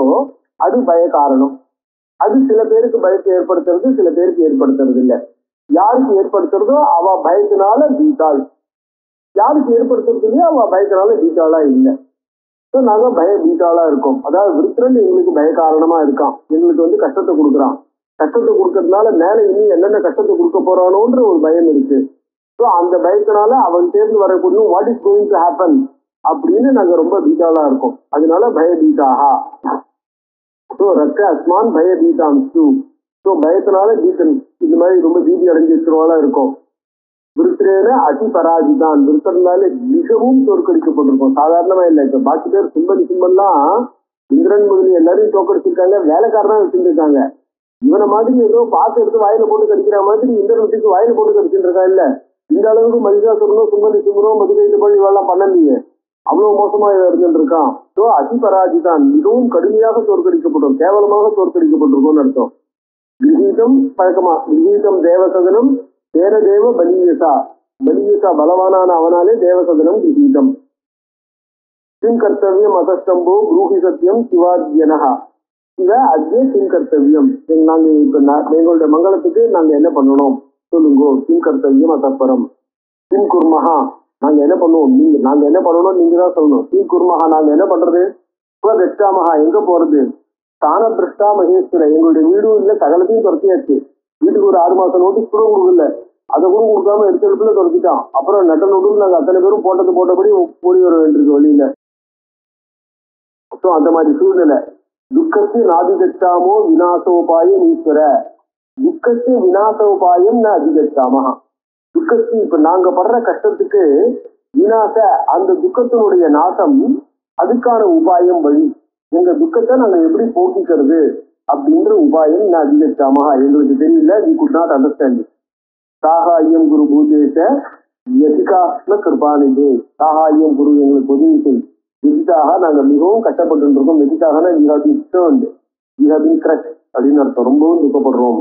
Speaker 2: அது பய காரணம். அது சில பேருக்கு பயத்தை ஏற்படுத்துறது, சில பேருக்கு ஏற்படுத்துறது இல்லை. யாருக்கு ஏற்படுத்துறதோ அவ பயத்தினால பீட்டாள், யாருக்கு ஏற்படுத்துறது இல்லையோ அவ பயத்தினால பீட்டாளா இல்லை. ஸோ நாங்க பய பீட்டாளா இருக்கோம். அதாவது விருத்திரன் எங்களுக்கு பய காரணமா இருக்கான், எங்களுக்கு கஷ்டத்தை கொடுக்குறான். கஷ்டத்தை கொடுக்கறதுனால மேல இன்னும் என்னென்ன கஷ்டத்தை கொடுக்க போறானோன்ற ஒரு பயம் இருக்கு. ஸோ அந்த பயத்தினால அவன் தேர்ந்து வரக்கூடிய what is going to happen அப்படின்னு நாங்க ரொம்ப பீட்டாலா இருக்கோம். அதனால பயபீட்டாகா. ஸோ ரக்க அஸ்மான் பயபீதாம்சு. ஸோ பயத்தினால பீத்தன் இந்த மாதிரி ரொம்ப பீதி அடைஞ்சிருக்கிறவங்களா இருக்கும். விருத்திரேன அதி பராஜிதான். விருத்தனால மிகவும் தோற்கடிக்கப்பட்டிருக்கும். சாதாரணமா இல்லை. இப்ப பாக்கி பேர் சிம்பல்லாம் இந்திரன் முதலி எல்லாரையும் தோற்கடிச்சிருக்காங்க. வேலைக்காரனா வச்சிருக்காங்க. இவனை மாதிரி ஏதோ பார்த்து எடுத்து வாயில போட்டு கடிக்கிற மாதிரி இந்திரனுக்கு வாயில போட்டு கடிச்சுட்டு இருக்கா. இல்ல இந்த அளவுக்கு மதிகாசுரனோ சும்பலி சும்பனோ மதுகைட்டு போய் இவெல்லாம் பண்ணலையே. அவ்வளவு மோசமா இருந்துட்டு இருக்கான். ஸோ அதி பராஜிதான். மிகவும் கடுமையாக தோற்கடிக்கப்பட்டோம். கேவலமாக தோற்கடிக்கப்பட்டிருக்கோம்னு அர்த்தம். விகீதம் பழக்கமா. விகீதம் தேவசதனம் தேவ பலியசா. பலியசா பலவானான அவனாலே தேவசதனம் விகீதம். கிம் கர்த்தவியம் அசஸ்தம்போ ப்ரூஹி சத்தியம் சிவாத்யனஹா. இவ அத்ய கிம் கர்த்தவியம். நாங்க இப்ப எங்களுடைய மங்களத்துக்கு நாங்க என்ன பண்ணணும் சொல்லுங்கோ. கிம் கர்த்தவியம் அசப்பரம். கிம் குர்மஹா. நாங்க என்ன பண்ணுவோம். நாங்க என்ன பண்ணணும் நீங்க தான் சொல்லணும். கிம் குர்மஹா. நாங்க என்ன பண்றது. வெஷ்டாமஹா. எங்க போறது. ஸ்தான பிரஷ்டா மகேஸ்வர. எங்களுடைய வீடும் இல்லை, சகலத்தையும் துரத்தியாச்சு. வீட்டுக்கு ஒரு 6 மாசம் நோட்டீஸ் கூட கொடுக்கல. அதை கூட கொடுக்காம எடுத்துல துரத்திட்டான். அப்புறம் நட்ட நோட்டு நாங்க அத்தனை பேரும் போட்டபடி ஓடி வர வேண்டியிருக்கு வழியில. ஸோ அந்த மாதிரி சூழ்நிலை. துக்கத்து நாதிகச்சாமோ விநாசோபாயம் ஈஸ்வர. துக்கத்து விநாசோபாயம் ந அதிகச்சாமா. துக்கத்து இப்ப நாங்க படுற கஷ்டத்துக்கு விநாச அந்த துக்கத்தினுடைய நாசம் அதுக்கான உபாயம் வழி. எங்க துக்கத்தை நாங்க எப்படி போக்கிக்கிறது அப்படின்ற உபாயம் ந அதிகச்சாமா. எங்களுக்கு தெரியல. We could not understand. சாகாயம் குரு பூஜேச யதிகாஸ்ம கிருபானிதே. சாகாயம் குரு எங்களுக்கு உதவி செய். எதிக்காக நாங்க மிகவும் கஷ்டப்பட்டு இருக்கோம். எதிக்காகனா அப்படின்னு அர்த்தம். ரொம்பவும் துக்கப்படுறோம்.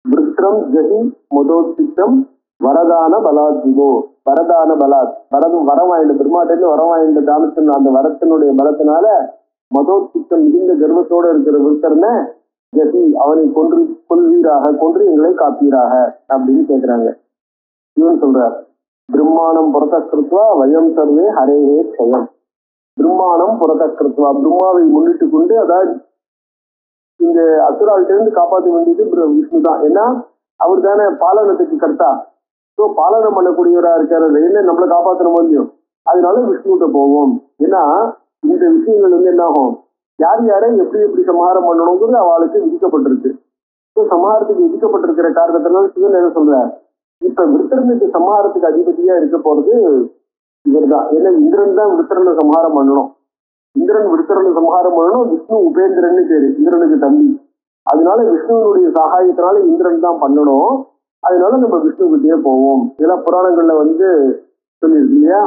Speaker 2: விருத்திரம் ஜதி மதோத்தித்தம் வரதான பலாத்விகோ. வரதான பலாத். வரம் வாய்ந்த பெருமாட்டிலிருந்து வரம் வாய்ந்த தானத்தின் அந்த வரத்தினுடைய பலத்தினால மதோத்தித்தம் மிகுந்த கர்வத்தோட இருக்கிற விருத்தர்ன ஜதி அவனை கொல்வீராக, கொன்று எங்களை காப்பீராக அப்படின்னு கேட்கிறாங்க. இவன் சொல்றார் பிரம்மாணம் புறத்தா வயம் சர்வே ஹரேஹே க்ஷயம். பிரம்மாணம் புறத்தா. பிரம்மாவை முன்னிட்டு கொண்டு, அதாவது இந்த அசுரால்ட்ட இருந்து காப்பாற்ற வேண்டியது விஷ்ணு தான். ஏன்னா அவர் தானே பாலனத்துக்கு கர்த்தா. ஸோ பாலனம் பண்ணக்கூடியவரா இருக்கிறது என்ன நம்மளை காப்பாற்றணும் முடியும். அதனால விஷ்ணுகிட்ட போவோம். ஏன்னா இந்த விஷயங்கள் என்ன ஆகும், யார் யாரை எப்படி எப்படி சம்ஹாரம் பண்ணணுங்கிறது அவளுக்கு விதிக்கப்பட்டிருக்கு. ஸோ சம்ஹாரத்துக்கு விதிக்கப்பட்டிருக்கிற காரணத்தினால சிவன் என்ன சொல்றார், இப்ப விருத்தரனுக்கு சம்ஹாரத்துக்கு அதிபதியா இருக்க போறது இவர் தான். ஏன்னா இந்திரன் தான் விருத்தரனை சம்ஹாரம் பண்ணணும். இந்திரன் விருத்தரனை சம்ஹாரம் பண்ணணும். விஷ்ணு உபேந்திரன்னு பேரு, இந்திரனுக்கு தம்பி. அதனால விஷ்ணுவனுடைய சகாயத்தினால இந்திரன் தான் பண்ணணும். அதனால நம்ம விஷ்ணு கிட்டே போவோம். இதெல்லாம் புராணங்கள்ல சொல்லியிருக்கு இல்லையா.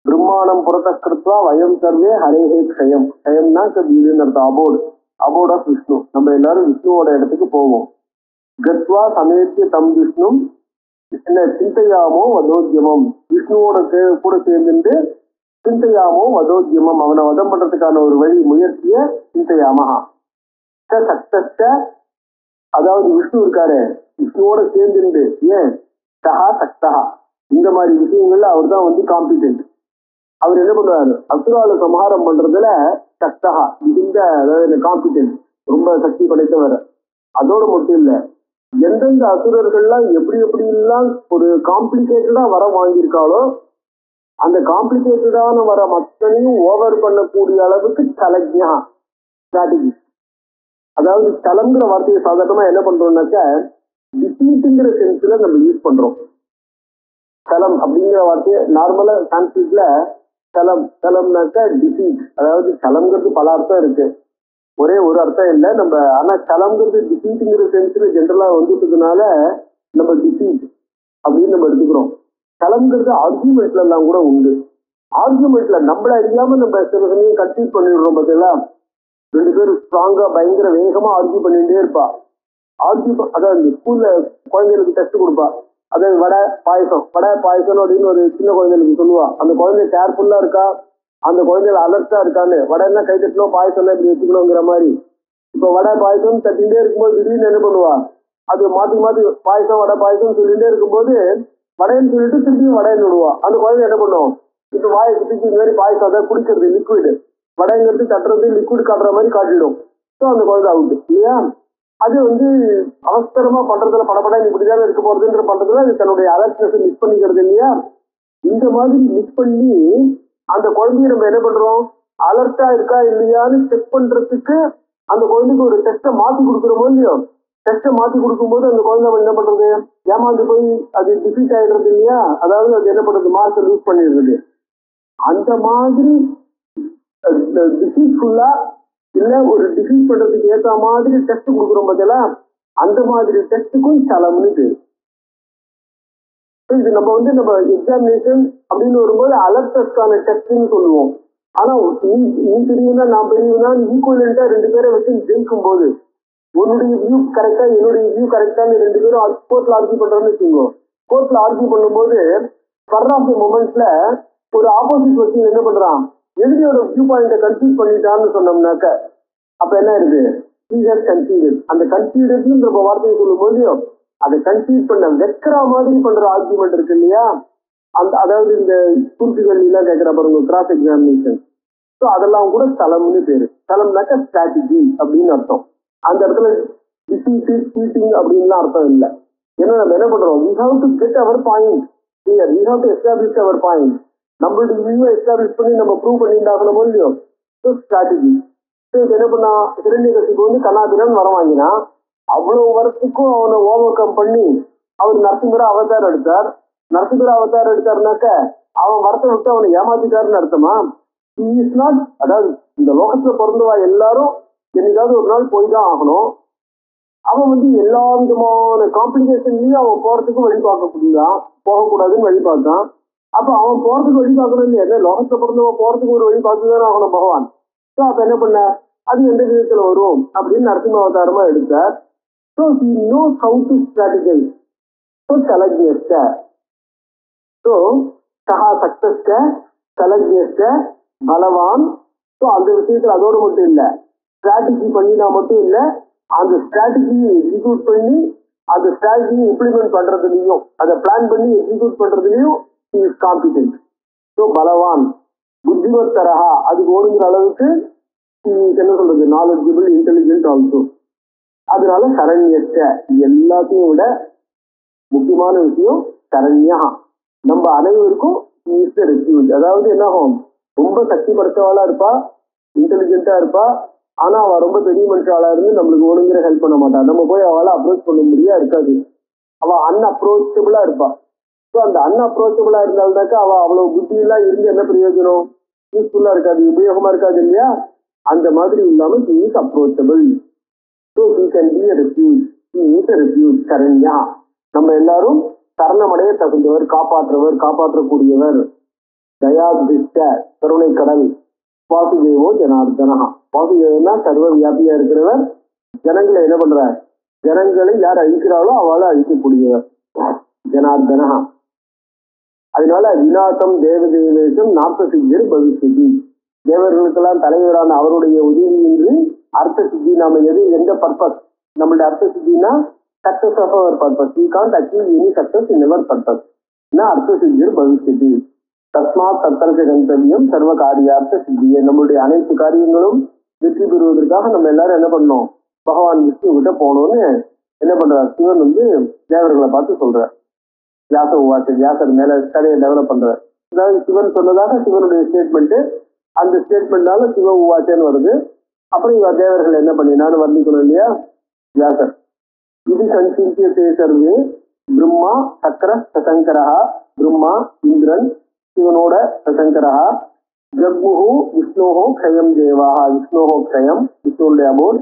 Speaker 2: பிரம்மாணம் புறத்தா வயம் சர்வே ஹரேஹே க்ஷயம். க்ஷயம்னா வீடுன்னு அர்த்தம். Abode of Vishnu. நம்ம எல்லாரும் விஷ்ணுவோட இடத்துக்கு போவோம். கத்வா சமேத்திய தம் விஷ்ணு என்ன சிந்தையாமோ வதோத்யமம். விஷ்ணுவோட கூட சேர்ந்துட்டு சிந்தையாமோ வதோத்யமம். அவனை வதம் பண்றதுக்கான ஒரு வழி முயற்சிய சிந்தையாமஹா. சக்த அதாவது விஷ்ணு இருக்காரு, விஷ்ணுவோட சேர்ந்துட்டு ஏன் சஹா சக்தா. இந்த மாதிரி விஷயங்கள்ல அவர் தான் காம்பிடென்ட். அவர் என்ன பண்ணுவாரு, அசுரால சம்ஹாரம் பண்றதுல சக்தகா மிகுந்த, அதாவது காம்பிடென்ட், ரொம்ப சக்தி படைத்தவர். அதோட மட்டும் இல்ல, எந்தெந்த அசுரர்கள்லாம் எப்படி எப்படி எல்லாம் ஒரு காம்ப்ளிகேட்டடா வர வாங்கியிருக்காளோ அந்த காம்ப்ளிகேட்டடான வர மத்தனையும் ஓவர் பண்ணக்கூடிய அளவுக்கு சலஜ்யா ஸ்ட்ராட்டஜி. அதாவது சலம்ங்கிற வார்த்தையை சாதாரணமா என்ன பண்றோம்னாக்க டிஃபீட்டுங்கிற சென்ஸ்ல நம்ம யூஸ் பண்றோம். சலம் அப்படிங்கிற வார்த்தையை நார்மலா சான்ஸ்கிரிட்ல சலம்னாக்கா டிஃபீட். அதாவது சலம்ங்கிறது பல அர்த்தம் இருக்கு, ஒரே ஒரு அர்த்தம் இல்லை நம்ம. ஆனா சலம்ங்கிறது டிஃபீட்டுங்கிற சென்ஸ்ல ஜென்ரலா வந்துட்டதுனால நம்ம டிஃபீட் அப்படின்னு நம்ம எடுத்துக்கிறோம். சலம்ங்கிறது ஆர்கியூமெண்ட்ல எல்லாம் கூட உண்டு. ஆர்கியூமெண்ட்ல நம்மள அறியாம நம்ம சில சமயம் கன்ஃபியூஸ் பண்ணிடுறோம். பார்த்தீங்களா, 2 பேரும் ஸ்ட்ராங்கா பயங்கர வேகமா ஆர்கியூ பண்ணிட்டே இருப்பா. அதாவது ஸ்கூல்ல குழந்தைகளுக்கு டெஸ்ட் கொடுப்பா. அதாவது வடை பாயசம் அப்படின்னு ஒரு சின்ன குழந்தைகளுக்கு சொல்லுவா. அந்த குழந்தை கேர்ஃபுல்லா இருக்கா, அந்த குழந்தைகள் அலர்ட்டா இருக்கான்னு. வடைன்னா கை தட்டணும், பாயசம்னா இப்படி வச்சுக்கணுங்கிற மாதிரி. இப்ப வடை பாயசம் தட்டிகிட்டே இருக்கும்போது திடீர்னு என்ன பண்ணுவா, அது மாத்தி மாத்தி பாயசம் வடை பாயசம் சொல்லிட்டே இருக்கும்போது வடைன்னு சொல்லிட்டு திருப்பியும் வடைன்னு விடுவா. அந்த குழந்தை என்ன பண்ணும், இப்ப வாயை சுத்தி இந்த மாதிரி பாயசம் அதை குடிக்கிறது லிக்விடு, வடைங்கிறது தட்டுறது லிக்விட் காட்டுற மாதிரி காட்டிடும். ஸோ அந்த குழந்தை அவுட்டு இல்லையா. அது அவசரமா பண்றதுல படப்படம் இப்படிதான் இருக்க போறதுன்ற பண்றதுல அது தன்னுடைய அலர்ட்னஸ் மிஸ் பண்ணிக்கிறது இல்லையா? இந்த மாதிரி மிஸ் பண்ணி அந்த குழந்தைய நம்ம என்ன பண்றோம், அலர்ட்டா இருக்கா இல்லையான்னு செக் பண்றதுக்கு அந்த குழந்தைக்கு ஒரு டெஸ்ட்டை மாத்தி கொடுக்குறோமோ இல்லையோ? டெஸ்ட்டை மாத்தி கொடுக்கும்போது அந்த குழந்தை என்ன பண்றது, ஏமாந்து போய் அது டிஃபீட் ஆயிடுறது இல்லையா? அதாவது அது என்ன பண்றது, மார்க்கை லூஸ் பண்ணிடுறது. அந்த மாதிரி டிஃபீட்ஃபுல்லா இல்ல ஒரு டிஃபீட் பண்றதுக்கு ஏற்ற மாதிரி டெஸ்ட் கொடுக்குறோம் பார்த்தீங்களா, அந்த மாதிரி டெஸ்ட்டுக்கும் சலம்னு பேரு. இது நம்ம நம்ம எக்ஸாமினேஷன் அப்படின்னு வரும்போது அலர்ட்னஸ்க்கான டெஸ்ட்னு சொல்லுவோம். ஆனா நீ பெரியவனா நான் பெரியவனா ஈக்குவலண்டா ரெண்டு பேரை வச்சு ஜெயிக்கும் போது உன்னுடைய வியூ கரெக்டா என்னுடைய வியூ கரெக்டான்னு ரெண்டு பேரும் கோர்ட்ல ஆர்கியூ பண்றோம்னு வச்சுக்கோ. கோர்ட்ல ஆர்கியூ பண்ணும்போது ஸ்பர் ஆஃப் தி மொமெண்ட்ல ஒரு ஆப்போசிட் வச்சு என்ன பண்றான், எதிரியோட வியூ பாயிண்ட கன்ஃபியூஸ் பண்ணிட்டான்னு சொன்னோம்னாக்க அப்ப என்ன இருக்கு, அந்த கன்சீடர்ன்ற வார்த்தையை சொல்லும் போது அதை கன்சீட் பண்ண வைக்கிற மாதிரி பண்ற ஆர்கியூமெண்ட் இருக்கு இல்லையா, அந்த அதாவது இந்த குறுக்குகள் எல்லாம் கேட்கிற பாருங்க கிராஸ் எக்ஸாமினேஷன். ஸோ அதெல்லாம் கூட ஸ்தலம்னு பேரு. ஸ்தலம்னாக்க ஸ்ட்ராட்டஜி அப்படின்னு அர்த்தம். அந்த இடத்துல சீட்டிங் அப்படின்லாம் அர்த்தம் இல்லை. ஏன்னா நம்ம என்ன பண்றோம், we have to get our point clear, we have to establish our point. நம்மளுடைய வியூவை எஸ்டாப்ளிஷ் பண்ணி நம்ம ப்ரூவ் பண்ணிட்டாகணுமோ இல்லையோ. So strategy. என்ன பண்ணா, ஹிரண்யகசிபு கண்ணாபிரன் வர வாங்கினா அவ்வளவு வருஷத்துக்கும் அவனை ஓவர் கம் பண்ணி அவர் நரசிம்மர அவதாரம் எடுத்தார். நரசிம்மர அவதாரம் எடுத்தாருனாக்க அவன் வரத்தை விட்டு அவனை ஏமாத்திட்டாருன்னு அர்த்தமா? இஸ் நாட், அதாவது இந்த லோகத்துல பிறந்தவா எல்லாரும் என்னைக்காவது ஒரு நாள் போய் தான் ஆகணும். அவன் எல்லா விதமான காம்ப்ளிகேஷன்லயும் அவன் போறதுக்கு வழி பார்க்க முடியுதான், போகக்கூடாதுன்னு வழி பார்த்தான். அப்ப அவன் போறதுக்கு வழி பார்க்கணும் இல்லையா, லோகத்துல பிறந்தவன் போறதுக்கு ஒரு வழி பார்த்துதானே ஆகணும் பகவான். ஸோ அப்ப என்ன பண்ண, அது எந்த விதத்துல வரும் அப்படின்னு நரசிம்ம அவதாரமா எடுத்தார். So he knows how to strategize. So சலஜ்யஸ்ட, ஸோ சஹா சக்தஸ்ட சலஜ்யஸ்ட பலவான். ஸோ அந்த விஷயத்துல அதோடு மட்டும் இல்லை, ஸ்ட்ராட்டஜி பண்ணினா மட்டும் இல்லை, அந்த ஸ்ட்ராட்டஜியை எக்ஸிக்யூட் பண்ணி அந்த ஸ்ட்ராட்டஜியை இம்ப்ளிமெண்ட் பண்றதுலையும் அதை பிளான் பண்ணி எக்ஸிக்யூட் பண்றதுலையும் he is competent. ஸோ பலவான் புத்திவத்தரகா, அதுக்கு ஓடுங்கிற அளவுக்கு என்ன சொல்றது, நாலெட்ஜபிள், இன்டெலிஜென்ட் ஆல்சோ. அதனால சரண்யத்த, எல்லாத்தையும் விட முக்கியமான விஷயம் சரண்யா, நம்ம அனைவருக்கும் ரெஃப்யூஜ். அதாவது என்ன ஆகும், ரொம்ப சக்தி படைச்சவாளா இருப்பா, இன்டெலிஜென்ட்டா இருப்பா, ஆனா அவ ரொம்ப பெரிய மனுஷாளா இருந்து நம்மளுக்கு ஒழுங்குற ஹெல்ப் பண்ண மாட்டா. நம்ம போய் அவளை அப்ரோச் பண்ண முடியா இருக்காது, அவ அன்அப்ரோச்சபிளா இருப்பா. ஸோ அந்த அன்அப்ரோச்சபிளா இருந்தால்தாக்கா அவ அவ்வளவு புத்தி எல்லாம் இருந்து என்ன பிரயோஜனம், யூஸ்ஃபுல்லா இருக்காது, உபயோகமா இருக்காது இல்லையா? அந்த மாதிரி இல்லாம he is approachable. So he can be a refuge. He is a refuge. Saranya, நம்ம எல்லாரும் சரணமடைய தகுந்தவர், காப்பாற்றுவர், காப்பாற்றக்கூடியவர். தயாதிஷ்ட, கருணை கடல். வாசுதேவோ ஜனார்தனா, வாசுதேவனா சர்வ வியாபியா இருக்கிறவர். ஜனங்களை என்ன பண்றார், ஜனங்களை யார் அழிக்கிறாளோ அவளை அழிக்கக்கூடியவர் ஜனார்தனா. அதனால விநாசம் தேவதேவேசம் நாற்ப சித்திர் பவிஷ்யதி, தேவர்களுக்கெல்லாம் தலைவரான அவருடைய உதவியின்றி அர்த்த சித்தி, நாம எந்த பர்பஸ், நம்மளுடைய அர்த்த சித்தினா success of our purpose, we can't achieve any success in our purpose. அர்த்த சித்திர் பவிஷ்யதி தஸ்மாத் தத்தரச கந்தவியம் சர்வ காரியார்த்த சித்தியை, நம்மளுடைய அனைத்து காரியங்களும் வெற்றி பெறுவதற்காக நம்ம எல்லாரும் என்ன பண்ணோம், பகவான் விஷ்ணு கிட்ட போனோம்னு என்ன பண்றார், சிவன் தேவர்களை பார்த்து சொல்றார். வியாச உவாச, வியாசர் மேல கதையை டெவலப் பண்றார். அதாவது சிவன் சொன்னதாக சிவனுடைய ஸ்டேட்மெண்ட், அந்த ஸ்டேட்மெண்ட்னால சிவ உவாச்சன்னு வருது. அப்புறம் இவ தேவர்கள் என்ன பண்ணினான்னு வர்ணிக்கணும் இல்லையா வியாசர். இது சஞ்சிந்தியத்தை சர்வே பிரம்மா சக்கர சசங்கரா, பிரம்மா இந்திரன் சிவனோட சசங்கரா, ஜக்முஹு விஷ்ணோஹோ க்ஷயம் தேவாஹா, விஷ்ணோஹோ க்ஷயம், விஷ்ணுடைய அபோட்,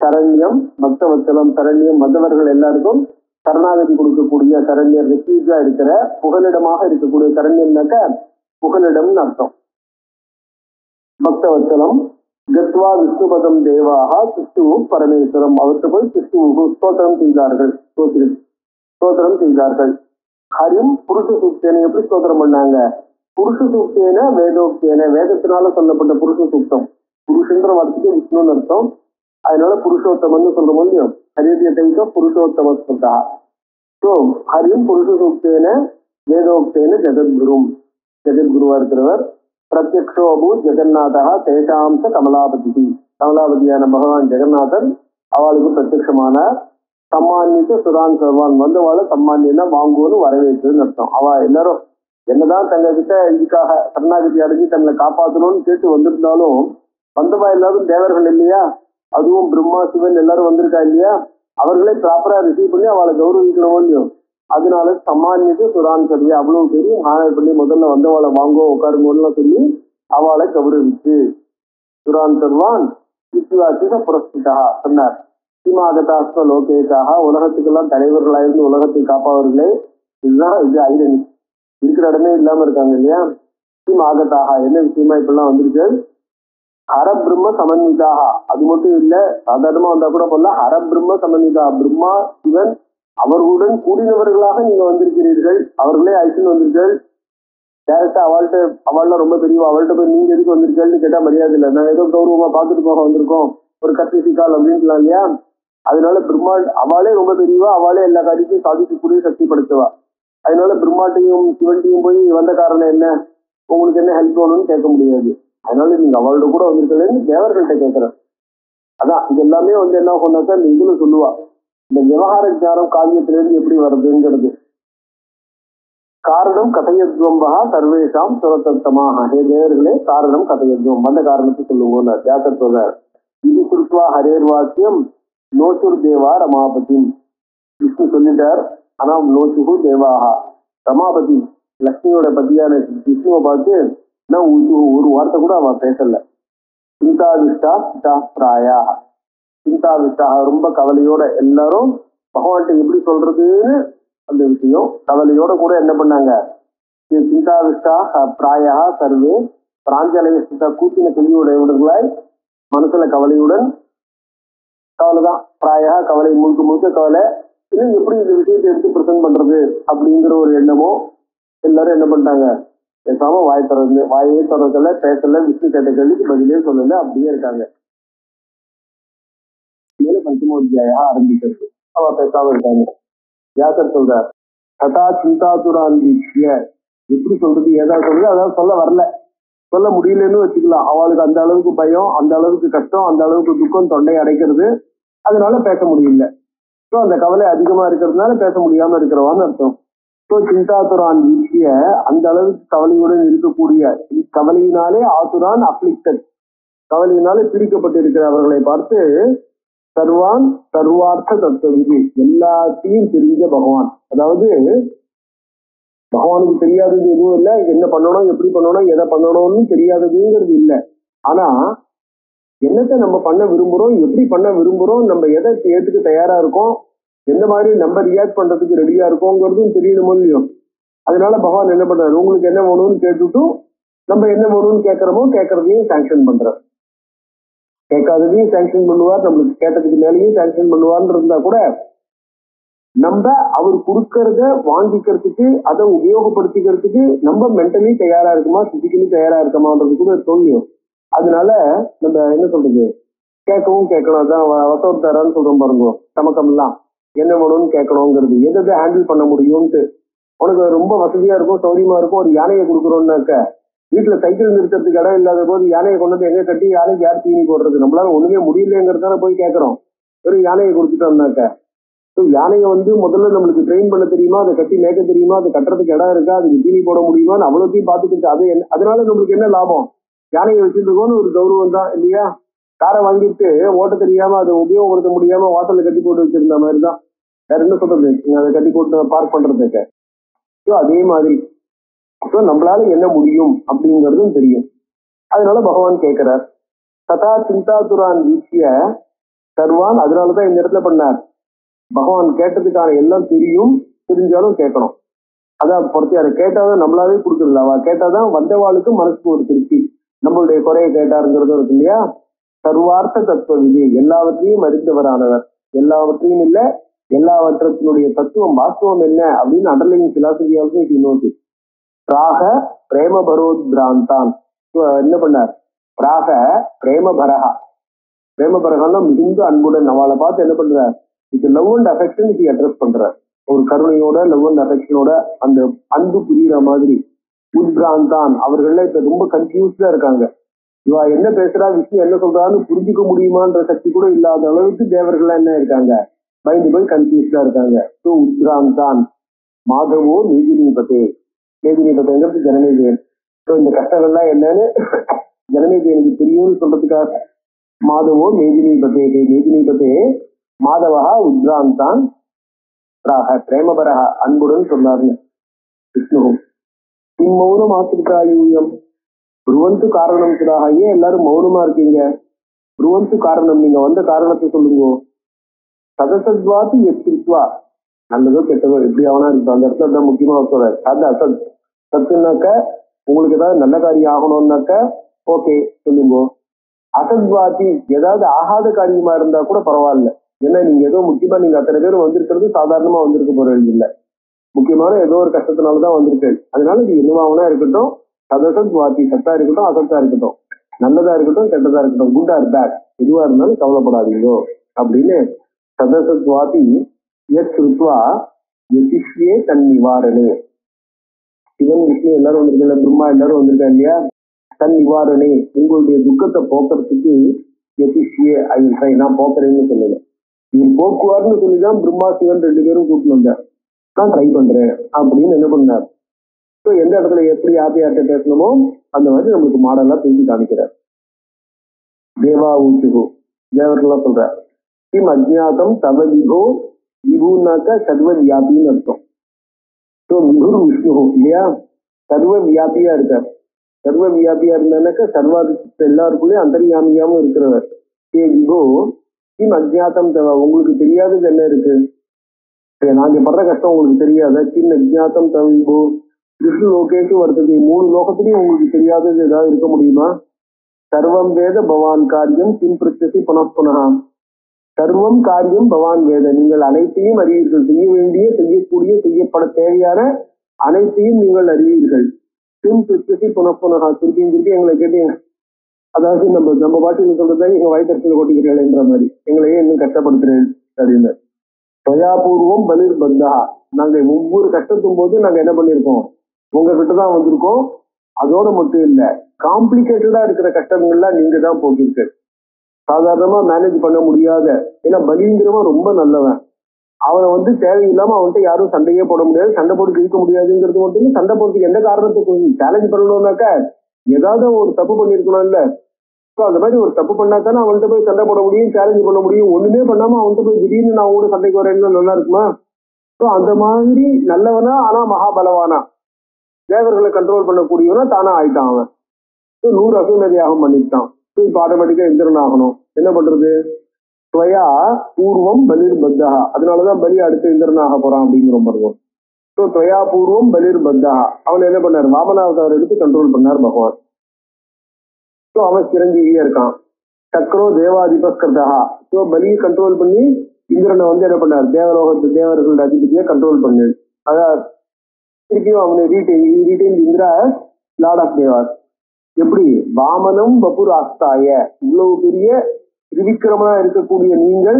Speaker 2: சரண்யம் பக்தவத்சலம், சரண்யம் மற்றவர்கள் எல்லாருக்கும் சரணாகதி கொடுக்கக்கூடிய சரண்யர், ரெஃப்யூஜா இருக்கிற புகலிடமாக இருக்கக்கூடிய சரண்யம்னாக்க புகலிடம்னு அர்த்தம். பக்தவத்சலம் கத்வா விஷ்ணுபதம் தேவாக சிஷ்டு பரமேஸ்வரம், அவர்கிட்ட போய் சிஷ்டுவுக்கு ஸ்தோத்திரம் செய்தார்கள், ஸ்தோத்திரம் செய்தார்கள். ஹரிம் புருஷ சூக்தேன, எப்படி ஸ்தோத்திரம் பண்ணாங்க, புருஷ சூக்தேன வேதோக்தேன, வேதத்தினால சொல்லப்பட்ட புருஷ சூக்தம். புருஷன்ற வார்த்தைக்கு விஷ்ணுன்னு அர்த்தம், அதனால புருஷோத்தமன்னு சொல்ற முடியும். ஹரியதிய தைக்க புருஷோத்தம ஸ்தா. ஸோ ஹரிம் புருஷ சூக்தேன வேதோக்தேன ஜெகத்குரும், ஜெகத்குருவா இருக்கிறவர். பிரத்யக்ஷோ அபூத் ஜெகநாதா தேசாம்ச கமலாபதி, கமலாபதியான பகவான் ஜெகநாதன் அவளுக்கு பிரத்யட்சமான சம்மானித்து சுரான் சர்வான் வந்தவாளை சம்மானியன்னா வாங்குவோன்னு வரவேற்றுன்னு அர்த்தம். அவ எல்லாரும் என்னதான் தங்க கிட்ட இதுக்காக சரணாகதி அடைஞ்சு தங்களை காப்பாற்றணும்னு கேட்டு வந்திருந்தாலும் வந்தவா எல்லாரும் தேவர்கள் இல்லையா, அதுவும் பிரம்மா சிவன் எல்லாரும் வந்திருக்கா இல்லையா, அவர்களே ப்ராப்பரா ரிசீவ் பண்ணி அவளை கௌரவிக்கணும் இல்லையோ. அதனால சம்மானியத்து சுரான் சர்வே அவ்வளவு பெரிய ஆணை பண்ணி முதல்ல வந்தவாளை வாங்கோ உட்காருங்கன்னு சொல்லி அவளை கௌரவிச்சு சுரான் சர்வான் விஸ்வாசிக புரஸ்திதா சொன்னார். சீமாகதாஸ்வ லோகேஷாக உலகத்துக்கெல்லாம் தலைவர்களாயிருந்து உலகத்தை காப்பாவர்களே, இதுதான் இது ஐடென்டி இருக்கிற இடமே இல்லாம இருக்காங்க இல்லையா. சீமாகதாக என்ன விஷயமா இப்பெல்லாம் வந்திருக்கு, ஹரபிரம்ம சமன்விதாக. அது மட்டும் இல்ல, சாதாரணமா வந்தா கூட போல ஹரபிரம்ம சமன்விதா, பிரம்மா சிவன் அவர்களுடன் கூடினவர்களாக நீங்க வந்திருக்கிறீர்கள், அவர்களே அழிச்சுன்னு வந்திருக்கீர்கள். டேரக்டா அவள்கிட்ட ரொம்ப பெரியவா, அவள்கிட்ட போய் நீங்க எதுக்கு வந்திருக்கேன்னு கேட்டா மரியாதை இல்லை, நான் ஏதோ கௌரவமா பார்த்துட்டு போக வந்திருக்கோம் ஒரு கத்தி கால் அப்படின்ட்டுலாம் இல்லையா. அதனால பிரம்மா அவளே ரொம்ப பெரியவா, அவளே எல்லா காரியத்தையும் சாதிக்கக்கூடிய சக்தி படைத்தவா. அதனால பிரம்மாட்டையும் சிவன்ட்டையும் போய் வந்த காரணம் என்ன, உங்களுக்கு என்ன ஹெல்ப் வேணும்னு கேட்க முடியாது. அதனால நீங்க அவளோட கூட வந்திருக்கலன்னு தேவர்கள்ட்ட கேட்கிறேன். அதான் இது எல்லாமே என்ன சொன்னாக்கா இந்த இதுல சொல்லுவா, இந்த விவகார ஞானம் காவியத்திலிருந்து எப்படி வருதுங்கிறது. காரணம் கதையத்வம்பா சர்வேஷாம் சுரத்தமாக, ஹே தேவர்களே காரணம் கதையத்வம், வந்த காரணத்தை சொல்லுங்க வியாசர் சொல்றார். இது சுருத்வா ஹரேர் வாக்கியம் நோச்சுர் தேவா ரமாபதி. விஷ்ணு சொல்லிட்டார், ஆனா நோச்சுகு தேவாகா ரமாபதி லக்ஷ்மியோட பதியான விஷ்ணுவை பார்த்து நான் ஒரு வார்த்தை கூட அவ பேசல. சிந்தாவிஷ்டா சிதாஸ்திராயா, சிந்தாவிஷ்டா ரொம்ப கவலையோட எல்லாரும் பகவான்கிட்ட எப்படி சொல்றதுன்னு அந்த விஷயம் கவலையோட கூட என்ன பண்ணாங்க, சிந்தாவிஷ்டா பிராயா சர்வே பிராஞ்சலய கூத்தின கையுடையவர்களாய் மனசுல கவலையுடன், கவலைதான் பிராயா கவலை, முழுக்க முழுக்க கவலை, இன்னும் எப்படி இந்த விஷயத்தை எடுத்து பிரசன்ட் பண்றது அப்படிங்கிற ஒரு எண்ணமோ எல்லாரும் என்ன பண்ணிட்டாங்க, பேசாம வாயே திறக்கல, பேசல, விஷ்ணு கேட்ட கேள்விக்கு பதிலே சொல்லல, அப்படியே இருக்காங்க. மேல பஞ்சமோத்தியாயா ஆரம்பிக்கிறது, அவ பேசாம இருக்காங்க. வியாசர் சொல்றார், கதா சிந்தாதுரான் எப்படி சொல்றது ஏதா சொல்றது, அதாவது சொல்ல வரல, சொல்ல முடியலன்னு வச்சுக்கலாம். அவளுக்கு அந்த அளவுக்கு பயம், அந்த அளவுக்கு கஷ்டம், அந்த அளவுக்கு துக்கம் தொண்டை அடைக்கிறது, அதனால பேச முடியல. ஸோ அந்த கவலை அதிகமா இருக்கிறதுனால பேச முடியாம இருக்கிறவான்னு அர்த்தம். ஸோ சிந்தாதுரான் வீசிய அந்த அளவுக்கு கவலையுடன் இருக்கக்கூடிய, கவலையினாலே ஆசுரான் அப்ளிக்டட், கவலையினாலே பிரிக்கப்பட்டிருக்கிற அவர்களை பார்த்து சர்வான் சர்வார்த்த தத்துவ, எல்லாத்தையும் தெரிஞ்ச பகவான். அதாவது பகவானுக்கு தெரியாதது எதுவும் இல்லை, என்ன பண்ணணும் எப்படி பண்ணணும் எதை பண்ணணும்னு தெரியாததுங்கிறது இல்லை. ஆனா என்னத்தை நம்ம பண்ண விரும்புறோம், எப்படி பண்ண விரும்புறோம், நம்ம எதை ஏற்றுக்க தயாரா இருக்கோம், எந்த மாதிரி நம்ம ரியாக்ட் பண்றதுக்கு ரெடியா இருக்கோங்கிறதும் தெரியணுமோ இல்லையோ. அதனால பகவான் என்ன பண்றாரு, உங்களுக்கு என்ன வேணும்னு கேட்டுட்டும் நம்ம என்ன வேணும்னு கேட்கறதையும் சாங்ஷன் பண்றார், கேட்காததையும் சாங்ஷன் பண்ணுவார், நம்மளுக்கு கேட்டதுக்கு மேலேயும் சாங்ஷன் பண்ணுவார்னு இருந்தா கூட நம்ம அவர் கொடுக்கறத வாங்கிக்கிறதுக்கு அதை உபயோகப்படுத்திக்கிறதுக்கு நம்ம மென்டலி தயாரா இருக்குமா, பிசிக்கலி தயாரா இருக்கமான்றது கூட தோல்வியும். அதனால நம்ம என்ன சொல்றது, கேட்கவும் கேட்கணும். அதான் வசோத்தாரான்னு சொல்றோம் பாருங்க, சமக்கம்லாம் என்ன வேணும்னு கேட்கணுங்கிறது, எதை ஹேண்டில் பண்ண முடியும்ட்டு. உனக்கு ரொம்ப வசதியா இருக்கும், சௌரியமா இருக்கும், ஒரு யானையை கொடுக்குறோம்னாக்க வீட்டுல சைக்கிள் நிறுத்துறதுக்கு இடம் இல்லாத போது யானையை கொண்டு வந்து எங்க கட்டி யானைக்கு யார் தீனி போடுறது, நம்மளால ஒண்ணுமே முடியலங்கிறதான போய் கேட்கறோம். வெறும் யானையை கொடுத்துட்டோம்னாக்க, யானையை முதல்ல நம்மளுக்கு ட்ரெயின் பண்ண தெரியுமா, அதை கட்டி மேய்க்க தெரியுமா, அதை கட்டுறதுக்கு இடம் இருக்கா, அதுக்கு தீனி போட முடியுமான்னு அவ்வளோத்தையும் பார்த்துக்கிட்டு அது அதனால நம்மளுக்கு என்ன லாபம், யானையை வச்சுருக்கோன்னு ஒரு கௌரவம் தான் இல்லையா. காரை வாங்கிட்டு ஓட்ட தெரியாம அதை உபயோகப்படுத்த முடியாம வாசல்ல கட்டி போட்டு வச்சிருந்த மாதிரி தான், வேற என்ன சொல்றது, அதை கட்டி போட்டு பார்க் பண்றதுக்கு. ஸோ அதே மாதிரி ஸோ நம்மளால என்ன முடியும் அப்படிங்கிறதும் தெரியும். அதனால பகவான் கேட்கிறார், ததா சிந்தாதுரான் வீசிய சர்வான். அதனாலதான் இந்த இடத்துல பண்ணார், பகவான் கேட்டதுக்கான எல்லாம் தெரியும், தெரிஞ்சாலும் கேட்கணும். அதான் பொறுத்தியாரு கேட்டாதான் நம்மளாவே கொடுத்துடல, அவ கேட்டாதான் வந்தவாளுக்கு மனசுக்கு ஒரு திருப்தி, நம்மளுடைய குறையை கேட்டாருங்கிறதும் இருக்கு இல்லையா. சர்வார்த்த தத்துவ விதி, எல்லாவற்றையும் அறிந்தவரானவர், எல்லாவற்றையும் இல்ல எல்லாவற்றினுடைய தத்துவம் வாஸ்தவம் என்ன அப்படின்னு அண்டர்லைன் பிலாசபியாவுக்கும் இன்னொரு பிராக பிரேமபரோத்ராந்தான் என்ன பண்ணார், பிராக பிரேமபரகா, பிரேமபரகான்னா மிகுந்த அன்புடன் அவளை பார்த்து என்ன பண்றார், இது லவ் அண்ட் அஃபெக்ஷன் இது அட்ரஸ் பண்றார். ஒரு கருணையோட லவ் அண்ட் அஃபெக்ஷனோட அந்த அன்பு புரியுற மாதிரி. உத்ராந்தான் அவர்கள இப்ப ரொம்ப கன்ஃபியூஸ்டா இருக்காங்க, இவா என்ன பேசுறா, விஷ்ணு என்ன சொல்றான்னு புரிஞ்சுக்க முடியுமான்ற சக்தி கூட இல்லாத அளவுக்கு தேவர்கள்லாம் என்ன இருக்காங்க, பயந்து போய் கன்ஃபியூஸ்டா இருக்காங்க. ஸோ உத்ராந்தான் மாதவோ மேதினிபதே, மேதினிபதேங்கிறது ஜனமேஜயன். ஸோ இந்த கஷ்டங்கள்லாம் என்னன்னு ஜனமேஜயனுக்கு தெரியும்னு சொல்றதுக்காக மாதவோ மேதினிபதே, மேதினிபதே மாதவா உத்ராந்தான் பிரேமபரக அன்புடன் சொன்னார்னு விஷ்ணு. இம்மௌனம் ஆத்திரிகாயூயம் புருவந்து காரணம் சுதாக. ஏன் எல்லாரும் மௌனமா இருக்கீங்க? புருவந்து காரணம், நீங்க வந்த காரணத்தை சொல்லுங்க. சதசத்வாதி எத்திருத்வா, நல்லதோ கெட்டதோ எப்படி அவனா இருக்கும், அந்த இடத்துல தான் முக்கியமா சொல்ற. அது அசத். சத்துனாக்க உங்களுக்கு ஏதாவது நல்ல காரியம் ஆகணும்னாக்க ஓகே சொல்லுங்க. அசத்வாதி ஏதாவது ஆகாத காரியமா இருந்தா கூட பரவாயில்ல. ஏன்னா நீங்க ஏதோ முக்கியமா நீங்க அத்தனை பேர் வந்திருக்கிறது சாதாரணமா வந்திருக்க போறது இல்லை, முக்கியமான ஏதோ ஒரு கஷ்டத்தினாலதான் வந்திருக்கு. அதனால இது என்னவாகனா இருக்கட்டும், சதசத் வாத்தி, சத்தா இருக்கட்டும் அசத்தா இருக்கட்டும், நல்லதா இருக்கட்டும் கெட்டதா இருக்கட்டும், குட் ஆர் பேட், எதுவா இருந்தாலும் கவலைப்படாதீங்கோ அப்படின்னு சதசத் வாத்தி யத்ருத்வா யதிஷ்யே தன் நிவாரணே. சிவன் விஷ்ணு எல்லாரும் வந்திருக்கல, பிரம்மா எல்லாரும் வந்திருக்கா இல்லையா, தன் நிவாரணே உங்களுடைய துக்கத்தை போக்குறதுக்கு யதிஷ்யே ஐ நான் போக்குறேன்னு சொல்லல, இவர் போக்குவார்னு சொல்லிதான் பிரம்மா சிவன் 2 பேரும் கூட்டிட்டு வந்தார். நான் ட்ரை பண்றேன் அப்படின்னு என்ன பண்ணார். ஸோ எந்த இடத்துல எப்படி யார்கிட்ட பேசணுமோ அந்த மாதிரி நம்மளுக்கு மாடலா பேசி காமிக்கிறார். தேவா ஊச்சுகு, தேவர்கள்லாம் சொல்றார். கிம் அஜ்ஞாதம் தவ விபோ, விபுனாக்க சர்வ வியாபின்னு அர்த்தம். ஸோ விபுர் விஷ்ணு இல்லையா, சர்வ வியாபியா இருக்கார். சர்வ வியாபியா இருந்தானாக்க சர்வா எல்லாருக்குள்ளேயும் அந்தர்யாமியாவும் இருக்கிறவர். ஏ விபோ கிம் அஜ்ஞாதம் தவ, உங்களுக்கு தெரியாதது என்ன இருக்கு, நாங்க படுற கஷ்டம் உங்களுக்கு தெரியாத, கிம் அஜ்ஞாதம் தவ விபோ விஷ்ணு லோகேஷு வருத்தது, 3 லோகத்திலையும் உங்களுக்கு தெரியாதது ஏதாவது இருக்க முடியுமா? சர்வம் வேத பவான் காரியம் கிம் பிருச்சசி புனப்புனஹா, சர்வம் காரியம் பவான் வேத, நீங்கள் அனைத்தையும் அறிவீர்கள், செய்ய வேண்டிய செய்யக்கூடிய செய்யப்பட தேவையான அனைத்தையும் நீங்கள் அறிவீர்கள். கிம் பிருச்சசி புனப்புனஹா, திருப்பி எங்களை கேட்டீங்க, அதாவது நம்ம பாட்டில் சொல்றதா எங்க வயிற்றுல கொட்டிக்கிறீர்கள் என்ற மாதிரி எங்களையே இன்னும் கஷ்டப்படுத்துறேன் அப்படின்னு. தயாபூர்வம் பலிர் பத்தா, நாங்க ஒவ்வொரு கஷ்டத்தும் போது நாங்க என்ன பண்ணிருக்கோம், உங்ககிட்டதான் வந்திருக்கோம். அதோட மட்டும் இல்ல, காம்ப்ளிகேட்டடா இருக்கிற கஷ்டங்கள்லாம் நீங்க தான் போட்டிருக்க, சாதாரணமா மேனேஜ் பண்ண முடியாத. ஏன்னா பலிங்கிறவன் ரொம்ப நல்லவன், அவனை தேவையில்லாம அவன்கிட்ட யாரும் சண்டையே போட முடியாது, சண்டை போட்டு ஜெயிக்க முடியாதுங்கிறது மட்டும் இல்லை, சண்டை போடுறதுக்கு எந்த காரணத்துக்கு சேலஞ்ச் பண்ணணும்னாக்க ஏதாவது ஒரு தப்பு பண்ணிருக்கணும் இல்ல. ஸோ அந்த மாதிரி ஒரு தப்பு பண்ணாத்தானே அவன்கிட்ட போய் சண்டை போட முடியும், சேலஞ்ச் பண்ண முடியும். ஒண்ணுமே பண்ணாம அவன்கிட்ட போய் திடீர்னு நான் கூட சண்டைக்கு வரேன்னு நல்லா இருக்குமா? ஸோ அந்த மாதிரி நல்லவனா ஆனா மகாபலவானா, தேவர்களை கண்ட்ரோல் பண்ணக்கூடியவனா தானா ஆயிட்டான் அவன். 100 அசுமதியாகம் பண்ணிட்டான். ஸோ இப்போ ஆட்டோமேட்டிக்கா இந்திரன் ஆகணும். என்ன பண்றது? ஸ்வயா பூர்வம் பலிர் பத்தா, அதனாலதான் பலி அடுத்த இந்திரன் ஆக போறான் அப்படிங்கிற மாதிரி. ஸோ ஸ்வயா பூர்வம் பலிர் பத்தா, அவன் என்ன பண்ணார், வாமனாவதாரம் எடுத்து கண்ட்ரோல் பண்ணார் பகவான். ஸோ அவன் சிரஞ்சீவியா இருக்கான். சக்கரோ தேவாதிபஸ்கிருதா, ஸோ பலியை கண்ட்ரோல் பண்ணி இந்திரனை என்ன பண்ணார், தேவலோகத்து தேவர்களோட அதிபதியை கண்ட்ரோல் பண்ணு. அதான் திருப்பியும் அவனை retain Indra lord of devas. எப்படி வாமனம் வபுர் ஆஸ்தாய, இவ்வளவு பெரிய திரிவிக்கிரமனா இருக்கக்கூடிய நீங்கள்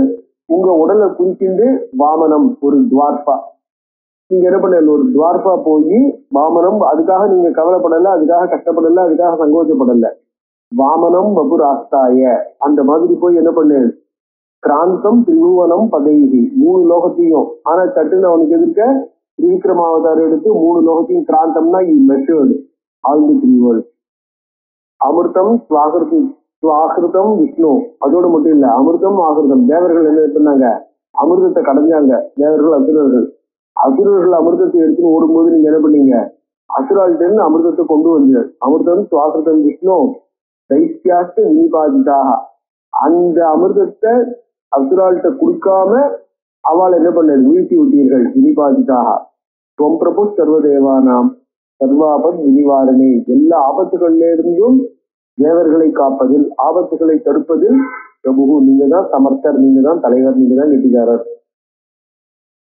Speaker 2: உங்க உடலை குறிக்கிண்டு வாமனம் ஒரு துவார்பா, நீங்க என்ன பண்ண ஒரு துவார்பா போய் வாமனம், அதுக்காக நீங்க கவலைப்படல, அதுக்காக கஷ்டப்படல, அதுக்காக சங்கோச்சப்படல. வாமனம் வபுர் ஆஸ்தாய, அந்த மாதிரி போய் என்ன பண்ணு, கிராந்தம் திரிபுவனம் பதைகி, 3 லோகத்தையும். ஆனா சட்டுன்னு அவனுக்கு எதிர்க்க திரிவிக்ரமாவதாரம் எடுத்து 3 லோகத்தையும் கிராந்தம்னா மெஷர்டு ஆல் தி 3 வேர்ல்ட்ஸ். அமிர்தம் சுவாகிருதம் விஷ்ணு, அதோட மட்டும் இல்ல, அமிர்தம் ஆகிருதம், தேவர்கள் என்ன பண்ணாங்க, அமிர்தத்தை கடைஞ்சாங்க. தேவர்கள் அசுரர்கள் அமிர்தத்தை எடுத்துன்னு ஓடும்போது நீங்க என்ன பண்ணீங்க, அசுரால்கிட்ட அமிர்தத்தை கொண்டு வந்து, அமிர்தம் சுவாகிருதம் விஷ்ணு தைத்தியாஸ்த நீபாதிதாக, அந்த அமிர்தத்தை அசுரால்கிட்ட கொடுக்காம அவள் என்ன பண்ண வீழ்த்தி விட்டீர்கள். வினிபாதிதாக தொம் பிரபு சர்வதேவானாம் சர்வாபத் வினிவாரணே, எல்லா ஆபத்துகள்ல இருந்தும் தேவர்களை காப்பதில், ஆபத்துகளை தடுப்பதில் பிரபு நீங்க தான் சமர்த்தர், நீங்க தான் தலைவர், நீங்க தான் கெட்டிக்காரர்.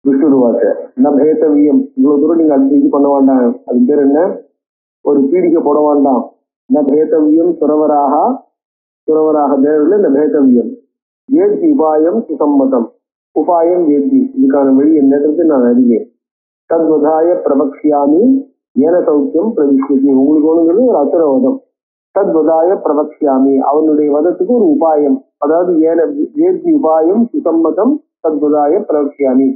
Speaker 2: விஷ்ணுவாச்ச நபேதவியம், இவ்வளவு தூரம் நீங்க அது பண்ண வேண்டாம், அது பேர் என்ன, ஒரு பீடிக்க போட வேண்டாம். நபேதவியம் சுரவராக தேவர்கள நபேதவியம் ஏத்தி உபாயம் சுசம்மதம், உபாயம் ஏத்தி, இதுக்கான வழி என்னன்றது நான் அறிவேன். தத்வதாய பிரபக்ஷியாமி ஏன சௌக்கியம் பிரதிஷ்யதி, உங்களுக்கு ஒண்ணுங்கிறது ஒரு அசுரவதம், தத்வதாய பிரவக்ஷாமி, அவனுடைய வதத்துக்கு ஒரு உபாயம், அதாவது வேதி உபாயம் சுசம்மதம் தத்வதாய பிரவக்ஷாமி.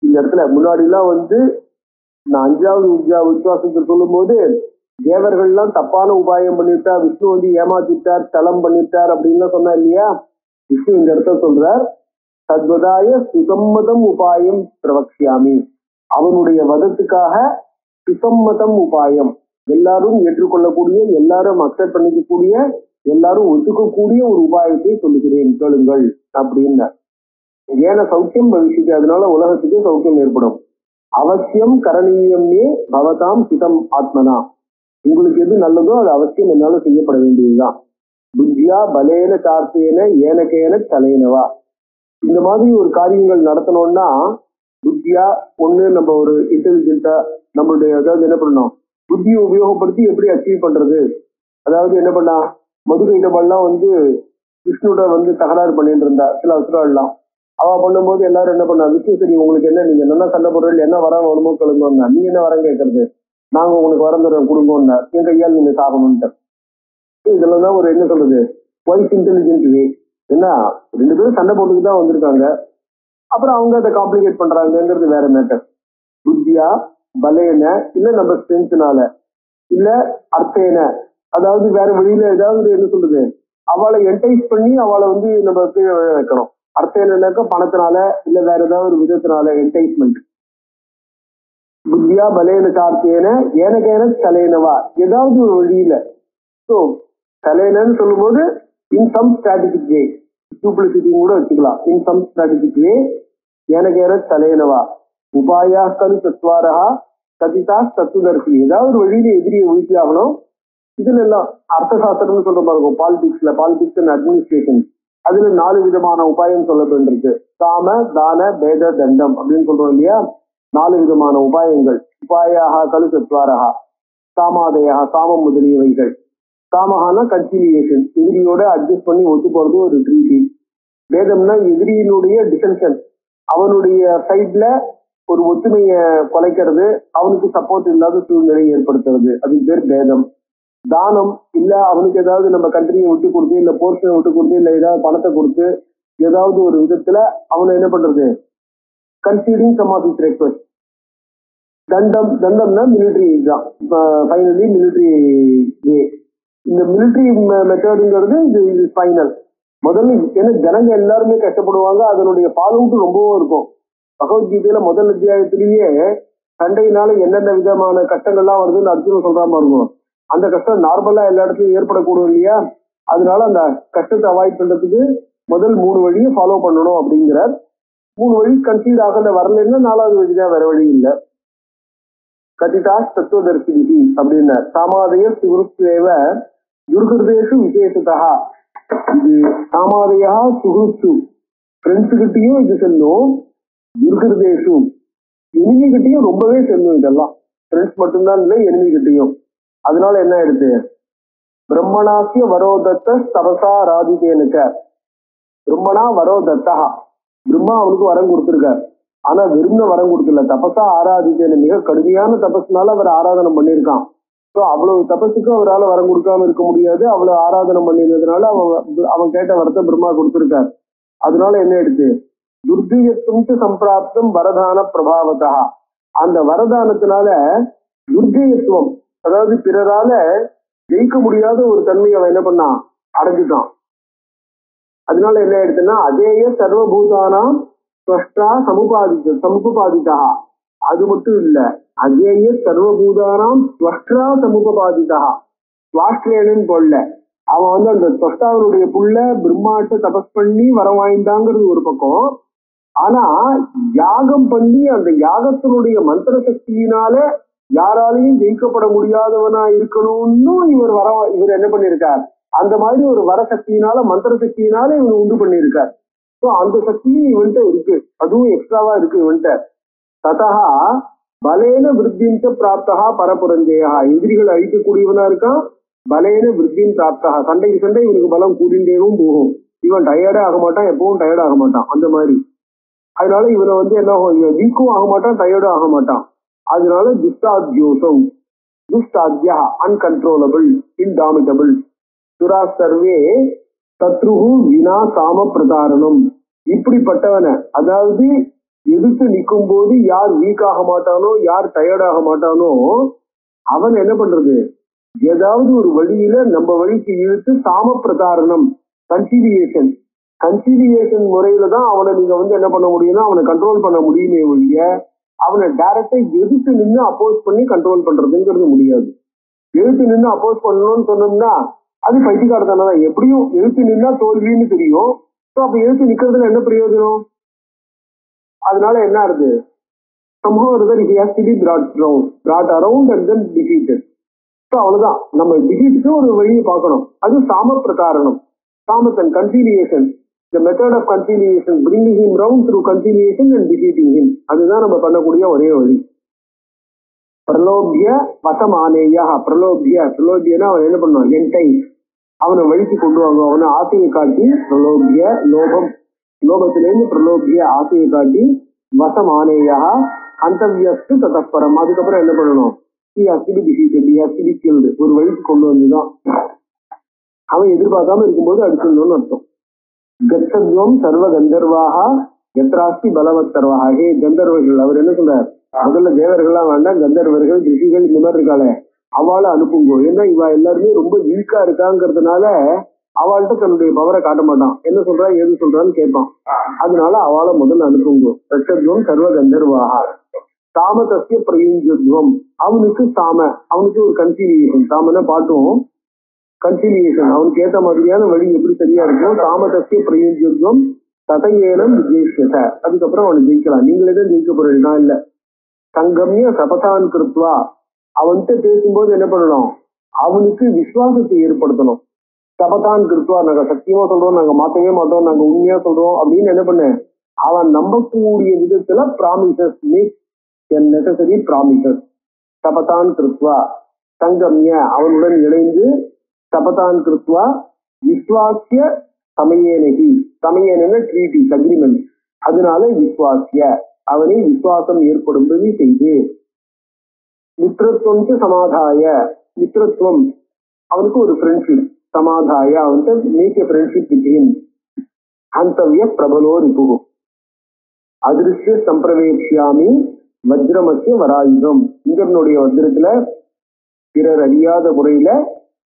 Speaker 2: இந்த இடத்துல முன்னாடி எல்லாம் நான் 5வது விசுவாசத்தை சொல்லும் போது தேவர்கள்லாம் தப்பான உபாயம் பண்ணிட்டா, விஷ்ணு ஏமாத்திட்டார், தலம் பண்ணிட்டார் அப்படின்லாம் சொன்னா இல்லையா. விஷ்ணு இந்த இடத்துல சொல்றார் தத்வதாய சுசம்மதம் உபாயம் பிரவக்ஷாமி, அவனுடைய வதத்துக்காக சுசம்மதம் உபாயம், எல்லாரும் ஏற்றுக்கொள்ளக்கூடிய, எல்லாரும் அக்செப்ட் பண்ணிக்கக்கூடிய, எல்லாரும் ஒத்துக்கக்கூடிய ஒரு உபாயத்தை சொல்லுகிறேன் கேளுங்கள் அப்படின்னு. ஏன சௌக்கியம் பவிஷ்யத்து, அதனால உலகத்துக்கே சௌக்கியம் ஏற்படும். அவசியம் கரணீயம்னே பவதாம் சிதம் ஆத்மனா, உங்களுக்கு எது நல்லதோ அது அவசியம் என்னால செய்யப்பட வேண்டியதுதான். புத்தியா பலேன சார்த்தேன ஏனகேன தலைனவா, இந்த மாதிரி ஒரு காரியங்கள் நடத்தணும்னா புத்தியா ஒண்ணு, நம்ம ஒரு இன்டெலிஜென்ட்டா நம்மளுடைய அதாவது என்ன பண்ணணும், புத்தியை உபயோகப்படுத்தி எப்படி அச்சீவ் பண்றது. அதாவது என்ன பண்ணா மதுரையிடமெல்லாம் விஷ்ணுட தகராறு பண்ணிட்டு இருந்தா சில அசுராலாம். அவ பண்ணும்போது எல்லாரும் என்ன பண்ணா, விஷ்ணு சரி உங்களுக்கு என்ன, நீங்க என்ன சண்டை போடுறது, என்ன வரம் வருமோ சொல்லுங்கன்னா, நீ என்ன வரம் கேட்கறது, நாங்க உங்களுக்கு வரம் தரோம் கொடுங்கோன்னா, என் கையால் நீங்க சாகணும்ட்டு. இதெல்லாம் தான் ஒரு என்ன சொல்றது குவைட் இன்டெலிஜென்ட் வே. என்ன 2 பேரும் சண்டை போட்டுக்கு தான் வந்திருக்காங்க, அப்புறம் அவங்க அதை காம்ப்ளிகேட் பண்றாங்கிறது வேற மேட்டர். புத்தியா பலேன, இல்ல நம்ம ஸ்ட்ரென்த்னால, இல்ல அர்த்தேன, அதாவது வேற வழியில ஏதாவது என்ன சொல்றது அவளை என்டைஸ் பண்ணி அவளை நம்ம கீழே வைக்கணும். அர்த்தேனாக்க பணத்தினால இல்ல வேற ஏதாவது ஒரு விதத்தினால என்டைஸ்மெண்ட். புத்தியா பலேன சார்த்தேன ஏனகேன தலைனவா, ஏதாவது ஒரு வழியில. ஸோ தலைனன்னு சொல்லும் போது in some strategic way, duplicity கூட வச்சுக்கலாம். இன் சம் ஸ்ட்ராட்டஜிக் வே ஏனகேன தலைனவா உபாயா கலு சத்வாரா கதிதா தத்துதர்சி, ஏதாவது ஒரு வழியில எதிரியை வீழ்த்தி ஆகணும். இதுல எல்லாம் அர்த்தசாஸ்திரம்னு சொல்ற மாதிரி இருக்கும். பாலிடிக்ஸ் அண்ட் அட்மினிஸ்ட்ரேஷன், அதுல 4 விதமான உபாயம் சொல்லப்பட்டிருக்கு. காம தான பேத தண்டம் அப்படின்னு சொல்றோம் இல்லையா. 4 விதமான உபாயங்கள். உபாயாக கலு சத்வாரா, சாமாதயா சாமம் முதலியவைகள். சாமகான கன்சிலியேஷன், எதிரியோட அட்ஜஸ்ட் பண்ணி ஒத்து போறது ஒரு ட்ரீட்டி. பேதம்னா எதிரியினுடைய டிசென்ஷன், அவனுடைய சைட்ல ஒரு ஒத்துமையை குலைக்கிறது, அவனுக்கு சப்போர்ட் இல்லாத சூழ்நிலையை ஏற்படுத்துறது, அதுக்கு பேர் பேதம். தானம் இல்ல அவனுக்கு ஏதாவது நம்ம கண்ட்ரியை விட்டு கொடுத்து இல்ல போர்ஷனை விட்டு கொடுத்து இல்ல ஏதாவது பணத்தை கொடுத்து ஏதாவது ஒரு விதத்துல அவனை என்ன பண்றது, conceding some of his request. தண்டம்னா மிலிட்டரி தான், ஃபைனலி மிலிட்டரி வே. இந்த மிலிட்டரி மெத்தடுங்கிறது இது ஃபைனல். முதல்ல ஏன்னா ஜனங்க எல்லாருமே கஷ்டப்படுவாங்க, அதனுடைய ஃபாலோ அவுட் ரொம்பவும் இருக்கும். பகவத்கீதையில முதல் அத்தியாயத்திலேயே சண்டையினால என்னென்ன விதமான கஷ்டங்கள்லாம் வருதுன்னு அர்ஜுனன் சொல்ற மாதிரி இருக்கும். அந்த கஷ்டம் நார்மலா எல்லா இடத்துலயும் ஏற்படக்கூடும் இல்லையா. அதனால அந்த கஷ்டத்தை அவாய்ட் பண்றதுக்கு முதல் 3 வழியை ஃபாலோ பண்ணணும் அப்படிங்கிறார். 3 வழி கன்சீட் ஆகல வரலன்னா 4வது வழிதான், வேற வழி இல்லை. கதிதா தத்துவதர்சி அப்படின்னார். சாமாதய சுகுருத்வேவ துர்கிருதேஷு விசேஷதா, இது சாமாதயா சுகுருத்து ஃப்ரெண்ட்ஸுகிட்டையும் இது செல்லும், துர்கிருதேஷு எனிமிகிட்டையும் ரொம்பவே செல்லும். இதெல்லாம் ஃப்ரெண்ட்ஸ் மட்டும்தான் இல்லை, எனிமிகிட்டையும். அதனால என்ன ஆயிடுது, பிரம்மணாசிய வரோதத்த தபசா ராதிகேனுக்க, பிரம்மணா வரோதத்தா, பிரம்மா அவனுக்கு வரம் கொடுத்திருக்கார். ஆனா விரும்ப வரம் கொடுக்கல, தபசா ஆராதிக்கேன்னு, மிக கடுமையான தபஸ்னால அவர் ஆராதனை பண்ணியிருக்கான். ஸோ அவ்வளவு தபசுக்கு அவரால் வரம் கொடுக்காம இருக்க முடியாது. அவ்வளவு ஆராதனை பண்ணிருந்ததுனால அவன் கேட்ட வரத்தை பிரம்மா கொடுத்திருக்கார். அதனால என்ன ஆயிடுச்சு, துர்ஜயத்துவம் சம்பிராப்தம் வரதான பிரபாவத்தா, அந்த வரதானத்தினால துர்ஜயத்துவம், அதாவது பிறரால ஜெயிக்க முடியாத ஒரு தன்மையை அவன் என்ன பண்ணான், அடைஞ்சிட்டான். அதனால என்ன ஆயிடுச்சுன்னா அதேய சர்வபூதானாம் ஸ்வஷ்டா சமுபாதிதா, அது மட்டும் இல்ல, அதேய சர்வபூதானாம் ஸ்வஷ்டா சமுபாதிதா, ஸ்வாஷ்டேனன்னு கொள்ள அவன் அந்த ஸ்வஷ்டாவனுடைய புள்ள பிரம்மாட்ட தபஸ் பண்ணி வரம் வாய்ந்தாங்கிறது ஒரு பக்கம். ஆனா யாகம் பண்ணி அந்த யாகத்தினுடைய மந்திர சக்தியினால யாராலையும் ஜெயிக்கப்பட முடியாதவனா இருக்கணும்னு இவர் என்ன பண்ணிருக்கார், அந்த மாதிரி ஒரு வர சக்தியினால மந்திர சக்தியினால இவன் உண்டு பண்ணியிருக்கார். ஸோ அந்த சக்தியும் இவன்ட்ட இருக்கு, அதுவும் எக்ஸ்ட்ராவா இருக்கு இவன்ட்ட. ததா பலேன விருத்திஞ்ச பிராப்தா பரபுரஞ்சயா, எதிரிகளை அழிக்கக்கூடியவனா இருக்கான். பலேன விருத்தியும் பிராப்தா, சண்டைக்கு சண்டை இவனுக்கு பலம் கூடிண்டேவும் போகும். இவன் டயர்டே ஆக மாட்டான், எப்பவும் டயர்ட் ஆக மாட்டான் அந்த மாதிரி. அதனால இவனை என்ன வீக்கும் ஆக மாட்டான், டயர்டும் ஆக மாட்டான். அதனால துஷ்டாத்யோசம், துஸ்தாத்யா அன்கண்ட்ரோலபிள், இன்டாமிட்டபிள். சுரா சர்வே சத்ருகு வினா சாம பிரதாரணம். இப்படிப்பட்டவனை, அதாவது எதிர்த்து நிற்கும் போது யார் வீக் ஆக மாட்டானோ, யார் டயர்ட் ஆக மாட்டானோ, அவன் என்ன பண்றது, ஏதாவது ஒரு வழியில நம்ம வழிக்கு இழுத்து சாம பிரதாரணம், கன்சிலியேஷன் முறையில தான் அவனை நீங்க என்ன பண்ண முடியும்னா அவனை கண்ட்ரோல் பண்ண முடியுமே ஒழிய அவனை டைரக்டா எதிர்த்து நின்று அப்போஸ் பண்ணி கண்ட்ரோல் பண்றதுங்கிறது முடியாது. எழுத்து நின்று அப்போஸ் பண்ணணும்னு சொன்னோம்னா அது பைத்தியக்காரத்தானே தான். எப்படியும் எழுத்து நின்னா தோல்வின்னு தெரியும். ஸோ அப்ப எழுத்து நிக்கிறதுல என்ன பிரயோஜனம்? அதனால என்ன ஆகுது, somehow or other he has to be brought around and then defeated. So அவ்வளவுதான், நம்ம டிஃபீட்டுக்கு ஒரு வழியை பார்க்கணும். அது சாம பிரகாரணம், சாமத்தன், கன்சீலியேஷன். The method of conciliation, bringing him round through conciliation and defeating him. அதுதான் நம்ம பண்ணக்கூடிய ஒரே வழி. பிரலோபிய வசமானேயா, பிரலோபியனா அவன் என்ன பண்ணுவான், என்டைஸ், அவனை வழிக்கு கொண்டு வாங்க, அவனை ஆசையை காட்டி, பிரலோபிய லோபத்திலேருந்து பிரலோபிய ஆசையை காட்டி, வசமானேயா அந்தவியஸ்து ததப்பரம், அதுக்கப்புறம் என்ன பண்ணணும், ஒரு வழிக்கு கொண்டு வந்துதான் அவன் எதிர்பார்க்காம இருக்கும்போது அடிச்சிடணும்னு அர்த்தம். கச்சத்வம் சர்வ கந்தர்வாக எத்ராஸ்தி பலவத்தர்வாக. ஹே கந்தர்வர்கள், அவர் என்ன சொல்றார், முதல்ல தேவர்கள்லாம் வேண்டாம், கந்தர்வர்கள் ரிஷிகள் இந்த மாதிரி இருக்காளே அவளை அனுப்புங்கோ. ஏன்னா இவ எல்லாருமே ரொம்ப வீக்கா இருக்காங்கிறதுனால அவள்கிட்ட தன்னுடைய பவரை காட்ட மாட்டான். என்ன சொல்றா ஏது சொல்றான்னு கேட்பான். அதனால அவளை முதல்ல அனுப்புங்கோ. கச்சத்வம் சர்வ கந்தர்வாக சாமதஸ்ய பிரயுஞ்சத்வம், அவனுக்கு அவனுக்கு ஒரு கன்சிலியேஷன், சாமன பாட்டும் கன்சிலியேஷன், அவனுக்கு ஏற்ற மாதிரியான வழி எப்படி சரியா இருக்கும். சாமதஸ்ய பிரயுஞ்சத்வம் ததையேனம் விஜேஷத, அதுக்கப்புறம் அவனை ஜெயிக்கலாம். நீங்களே தான் ஜெயிக்க போறீங்கன்னா இல்ல. சங்கம்ய சபதான் கிருத்வா, அவன்கிட்ட பேசும்போது என்ன பண்ணணும், அவனுக்கு விசுவாசத்தை ஏற்படுத்தணும். சபதான் கிருத்வா, நாங்க சத்தியமா சொல்றோம், நாங்க மாத்தவே மாட்டோம், நாங்க உண்மையா சொல்றோம் அப்படின்னு என்ன பண்ண, அவன் நம்பக்கூடிய விதத்துல ப்ராமிசஸ், மேக் நெசசரி ப்ராமிசஸ். சபதான் கிருத்வா சங்கம்ய, அவனுடன் இணைந்து, சபதான் கிருத்வா விஸ்வாசிய சமயேனகி, சமயேன ட்ரீட்டி அக்ரிமெண்ட், அதனால விஸ்வாசிய அவனை விசுவாசம் ஏற்படும்படி செய்து, மித்ரத்துவம் சமாதாய, மித்ரத்துவம் அவனுக்கு ஒரு ஃப்ரெண்ட்ஷிப், சமாதாய அவனுக்கு make a friendship with him. ஹந்தவ்ய பிரபலோ ரிபு அதிருஷ்ய சம்பிரவேக்ஷியாமி வஜ்ரமத்திய வராயுதம், இந்திரனுடைய வஜ்ரத்துல பிறர் அறியாத முறையில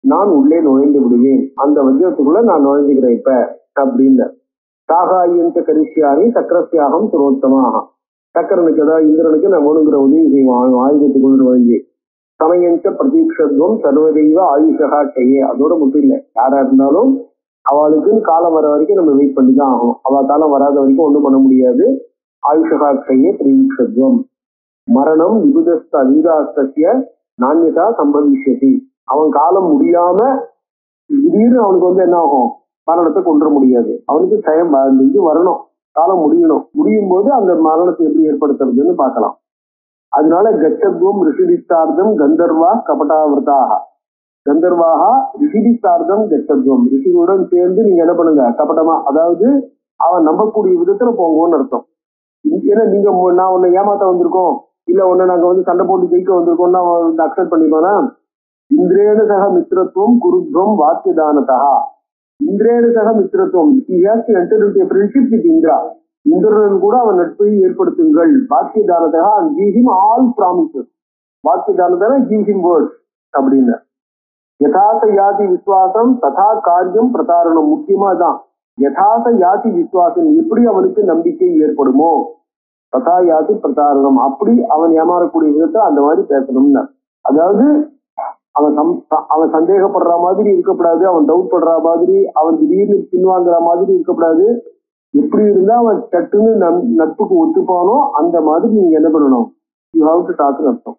Speaker 2: நான் உள்ளே நுழைந்து விடுவேன், அந்த வஜ்ரத்துக்குள்ள நான் நுழைஞ்சுக்கிறேன் இப்ப அப்படின்னு. சாகாயந்த கரிஷ்யாமி சக்கரத்தியாகம் துரோத்தமாக, சக்கரனுக்கு அதாவது இந்திரனுக்கு நான் வேணுங்கிற உதவி செய்வான் ஆயுதத்துக்குள்ள நுழைஞ்சு. சமயஞ்ச பிரதீட்சத்துவம் சர்வதெய்வ ஆயுஷகா செய்ய, அதோட மட்டும் இல்லை, யாரா இருந்தாலும் அவளுக்குன்னு காலம் வர வரைக்கும் நம்ம வெயிட் பண்ணி தான் ஆகணும். அவள் காலம் வராத வரைக்கும் ஒன்றும் பண்ண முடியாது. ஆயுஷகா செய்ய பிரதீட்சத்துவம். மரணம் விபுதஸ்த அதீதாஸ்திய நான்யதா சம்பவிஷதி, அவன் காலம் முடியாம திடீர்னு அவனுக்கு என்ன ஆகும், மரணத்தை கொண்டு முடியாது. அவனுக்கு டைம் வரணும், காலம் முடியும் போது அந்த மரணத்தை எப்படி ஏற்படுத்துறதுன்னு பார்க்கலாம். அதனால கச்சத்வம் ரிஷிதிஸ்தார்த்தம் கந்தர்வா கபட்டாவிரதாக, கந்தர்வாக ரிஷிதிஸ்தார்த்தம் கச்சத்வம், ரிஷிகளுடன் சேர்ந்து நீங்க என்ன பண்ணுங்க கபட்டமா, அதாவது அவன் நம்பக்கூடிய விதத்துல போங்கன்னு அர்த்தம். ஏன்னா நீங்க நான் உன்னை ஏமாத்த வந்திருக்கோம், இல்ல உன்னை நாங்க சண்டை போட்டு ஜெயிக்க வந்திருக்கோம்னா அவன் அக்செப்ட் பண்ணிப்பானா. இந்திரேன சக மித்திரத்துவம் குருத்வம் வாக்கியதானதா, இந்திரேன சக மித்திரத்துவம், ஃப்ரெண்ட்ஷிப் வித் இந்திரா, இந்திரன் கூட அவன் நட்பை ஏற்படுத்துங்கள். வாக்கியதானதா give him all promises, வாக்கியதானதா give him words அப்படின்னு. யதாச யாதி விசுவாசம் ததா காரியம் பிரதாரணம், முக்கியமா தான் யதாச யாதி விசுவாசம், எப்படி அவனுக்கு நம்பிக்கை ஏற்படுமோ, ததா யாதி பிரதாரணம், அப்படி அவன் ஏமாறக்கூடிய விதத்தை அந்த மாதிரி பேசணும்னு. அதாவது அவன் சந்தேகப்படுற மாதிரி இருக்கக்கூடாது, அவன் டவுட் படுற மாதிரி, அவன் திடீர்னு பின்வாங்குற மாதிரி இருக்கக்கூடாது. எப்படி இருந்தா அவன் சட்டுன்னு நட்புக்கு ஒத்துப்பானோ அந்த மாதிரி நீங்க என்ன பண்ணணும், யூ ஹாவ் டு டாக்னு அர்த்தம்.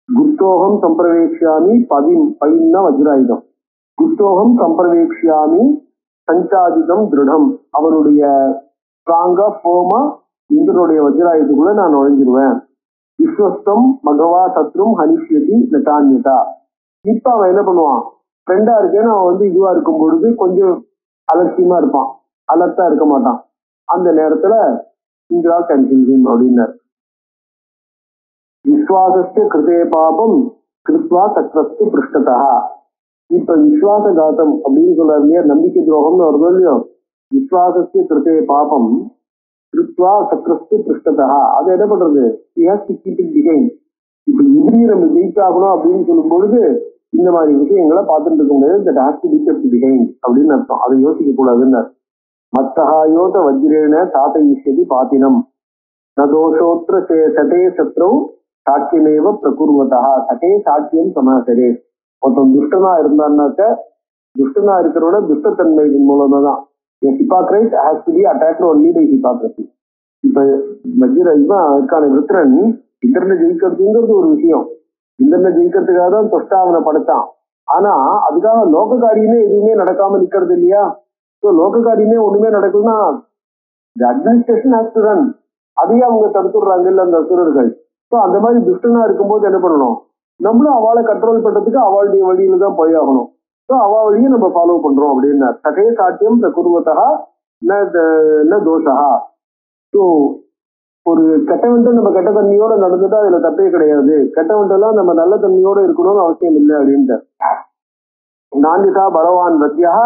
Speaker 2: குப்தோகம் சம்பிரவேக்ஷாமி பதின்னா வஜ்ராயுதம், குப்தோகம் சம்பிரவேக்ஷாமி சஞ்சாதிதம் திருடம், அவனுடைய ஸ்ட்ராங்கா ஃபோமா இந்திரனுடைய வஜ்ராயுதத்துக்குள்ள நான் நுழைஞ்சிருவேன். விஸ்வஸ்தம் மகவா சத்ரும் ஹனிஷ்யதி நட்டான்யதா, இப்ப அவன் என்ன பண்ணுவான், ஃப்ரெண்டா இருக்கேன்னு அவன் இதுவா இருக்கும் பொழுது கொஞ்சம் அலட்சியமா இருப்பான், அலர்ட்டா இருக்க மாட்டான். அந்த நேரத்துல இந்திரா கன்சிலியம் அப்படின்னார். விஸ்வாசஸ்ய கிருதே பாபம் கிருத்வா சக்கரஸ்து பிருஷ்டதா. இப்ப விஸ்வாசகாதம் அப்படின்னு சொல்றாரு இல்லையா, நம்பிக்கை துரோகம்னு வருதோ இல்லையோ, விஸ்வாசத்திய கிருத்தே பாபம் கிருத்வா சக்கரஸ்து பிருஷ்டதா. அது என்ன பண்றது? இப்ப இந்திரிய நம்ம ஜெயிச்சாகணும் அப்படின்னு சொல்லும் பொழுது இந்த மாதிரி விஷயங்களை பார்த்துட்டு இருக்க முடியாது. That has to B kept behind அப்படின்னு அர்த்தம். அதை யோசிக்க கூடாதுன்னு. மத்தஹாயோத வஜ்ரேன சாதயிஷ்யதி பாத்தினம் நதோஷோத்திர சட்டே சத்ரௌ சாட்சியமேவ பிரகுர்வதா சட்டே சாட்சியம் சமாசரே. ஒருத்தன் துஷ்டனா இருந்தான்னாக்க துஷ்டனா இருக்கிறோட துஷ்டத்தன்மை மூலமா தான். Hypocrite has to be attacked only by hypocrisy. இப்ப வஜ்ர இவன் அதுக்கான விருத்திரன் இந்திரனை ஜெயிக்கிறதுங்கிறது ஒரு விஷயம். இந்திரனை ஜெயிக்கிறதுக்காக தான் தொஷ்டா அவனை படைச்சான். ஆனா அதுக்காக லோக காரியமே எதுவுமே நடக்காம நிக்கிறது இல்லையா? ஸோ லோக காரியமே ஒண்ணுமே நடக்குதுன்னா அட்மினிஸ்ட்ரேஷன் ஹேஸ் டு ரன். அதையே அவங்க தடுத்துடுறாங்க இல்ல அந்த அசுரர்கள். ஸோ அந்த மாதிரி துஷ்டனா இருக்கும்போது என்ன பண்ணணும்? நம்மளும் அவளை கண்ட்ரோல் பண்றதுக்கு அவளுடைய வழியில தான் போய் ஆகணும். ஸோ அவ வழியை நம்ம ஃபாலோ பண்றோம் அப்படின்னா சகே சாட்டியம் பிரகுர்வதா ந தோஷா. ஸோ ஒரு கெட்டவன்ட்டு நம்ம கெட்ட தன்மையோட நடந்துட்டா அதுல தப்பே கிடையாது. கெட்டவன்ட்டெல்லாம் நம்ம நல்ல தன்மையோட இருக்கணும்னு அவசியம் இல்லை அப்படின்ட்டு. நான்யதா பலவான் வத்தியா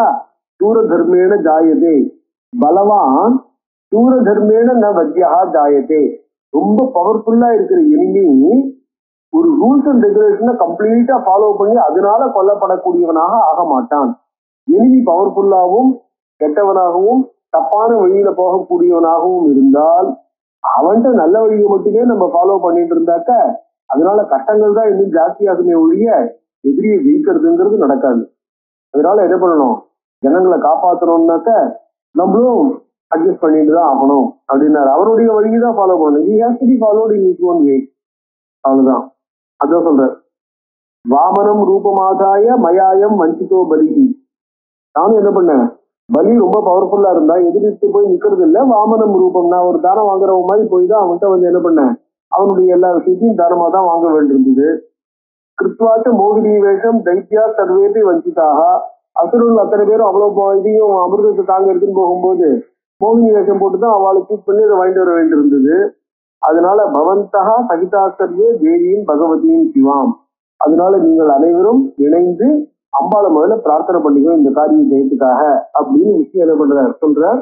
Speaker 2: சூர தர்மேன ஜாயதே. பலவான் சூர தர்மேன ந வத்தியா ஜாயதே. ரொம்ப பவர்ஃபுல்லா இருக்கிற எனிமி ஒரு ரூல்ஸ் அண்ட் ரெகுலேஷனை கம்ப்ளீட்டா ஃபாலோ பண்ணி அதனால கொல்லப்படக்கூடியவனாக ஆக மாட்டான். எனிமி பவர்ஃபுல்லாகவும் கெட்டவனாகவும் தப்பான வழியில போகக்கூடியவனாகவும் இருந்தால் அவன்கிட்ட நல்ல வழியை மட்டுமே நம்ம ஃபாலோ பண்ணிட்டு இருந்தாக்க அதனால கஷ்டங்கள் தான் இன்னும் ஜாஸ்தியாகுமே ஒழிய எதிரியை ஜெயிக்கிறதுங்கிறது நடக்காது. அதனால என்ன பண்ணணும்? ஜனங்களை காப்பாற்றணும்னாக்க நம்மளும் அட்ஜஸ்ட் பண்ணிட்டு தான் ஆகணும் அப்படின்னாரு. அவருடைய வழியை தான் ஃபாலோ பண்ணணும். he has to be followed in his own way. அவ்வளவுதான். அதான் சொல்ற வாமனம் ரூபமாதாய மயாயம் வஞ்சிதோ பலிகி. நானும் என்ன பண்ணேன்? பலி ரொம்ப பவர்ஃபுல்லா இருந்தா எதிர்த்து போய் நிக்கிறது இல்ல. வாமனம் ரூபம், நான் ஒரு தானம் வாங்குறவ மாதிரி போய் தான் அவன்கிட்ட வந்து என்ன பண்ணேன்? அவனுடைய எல்லா விஷயத்தையும் தானமா தான் வாங்க வேண்டியிருந்தது. கிருத்வாச்ச மோகினி வேஷம் தைத்தியா சர்வேபி வஞ்சிதாக. அசுரர்கள் அத்தனை பேரும் அவ்வளவு இதையும் அமிர்தத்தை தாங்க எடுத்துன்னு போகும்போது மோகினி வேஷம் போட்டுதான் அவளை சூஸ் பண்ணி அதை வாங்கிட்டு வர வேண்டியிருந்தது. அதனால பவந்தகா சகிதாசர்யே தேவியும் பகவதியும் சிவாம். அதனால நீங்கள் அனைவரும் இணைந்து அம்பாளை முதல்ல பிரார்த்தனை பண்ணிக்கணும் இந்த காரியம் செய்யறதுக்காக அப்படின்னு விஷயம் என்ன பண்றாரு சொல்றார்.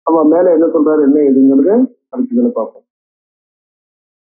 Speaker 2: அவன் மேல என்ன சொல்றாரு என்ன எதுங்கிறது அடுத்ததுல பார்ப்போம்.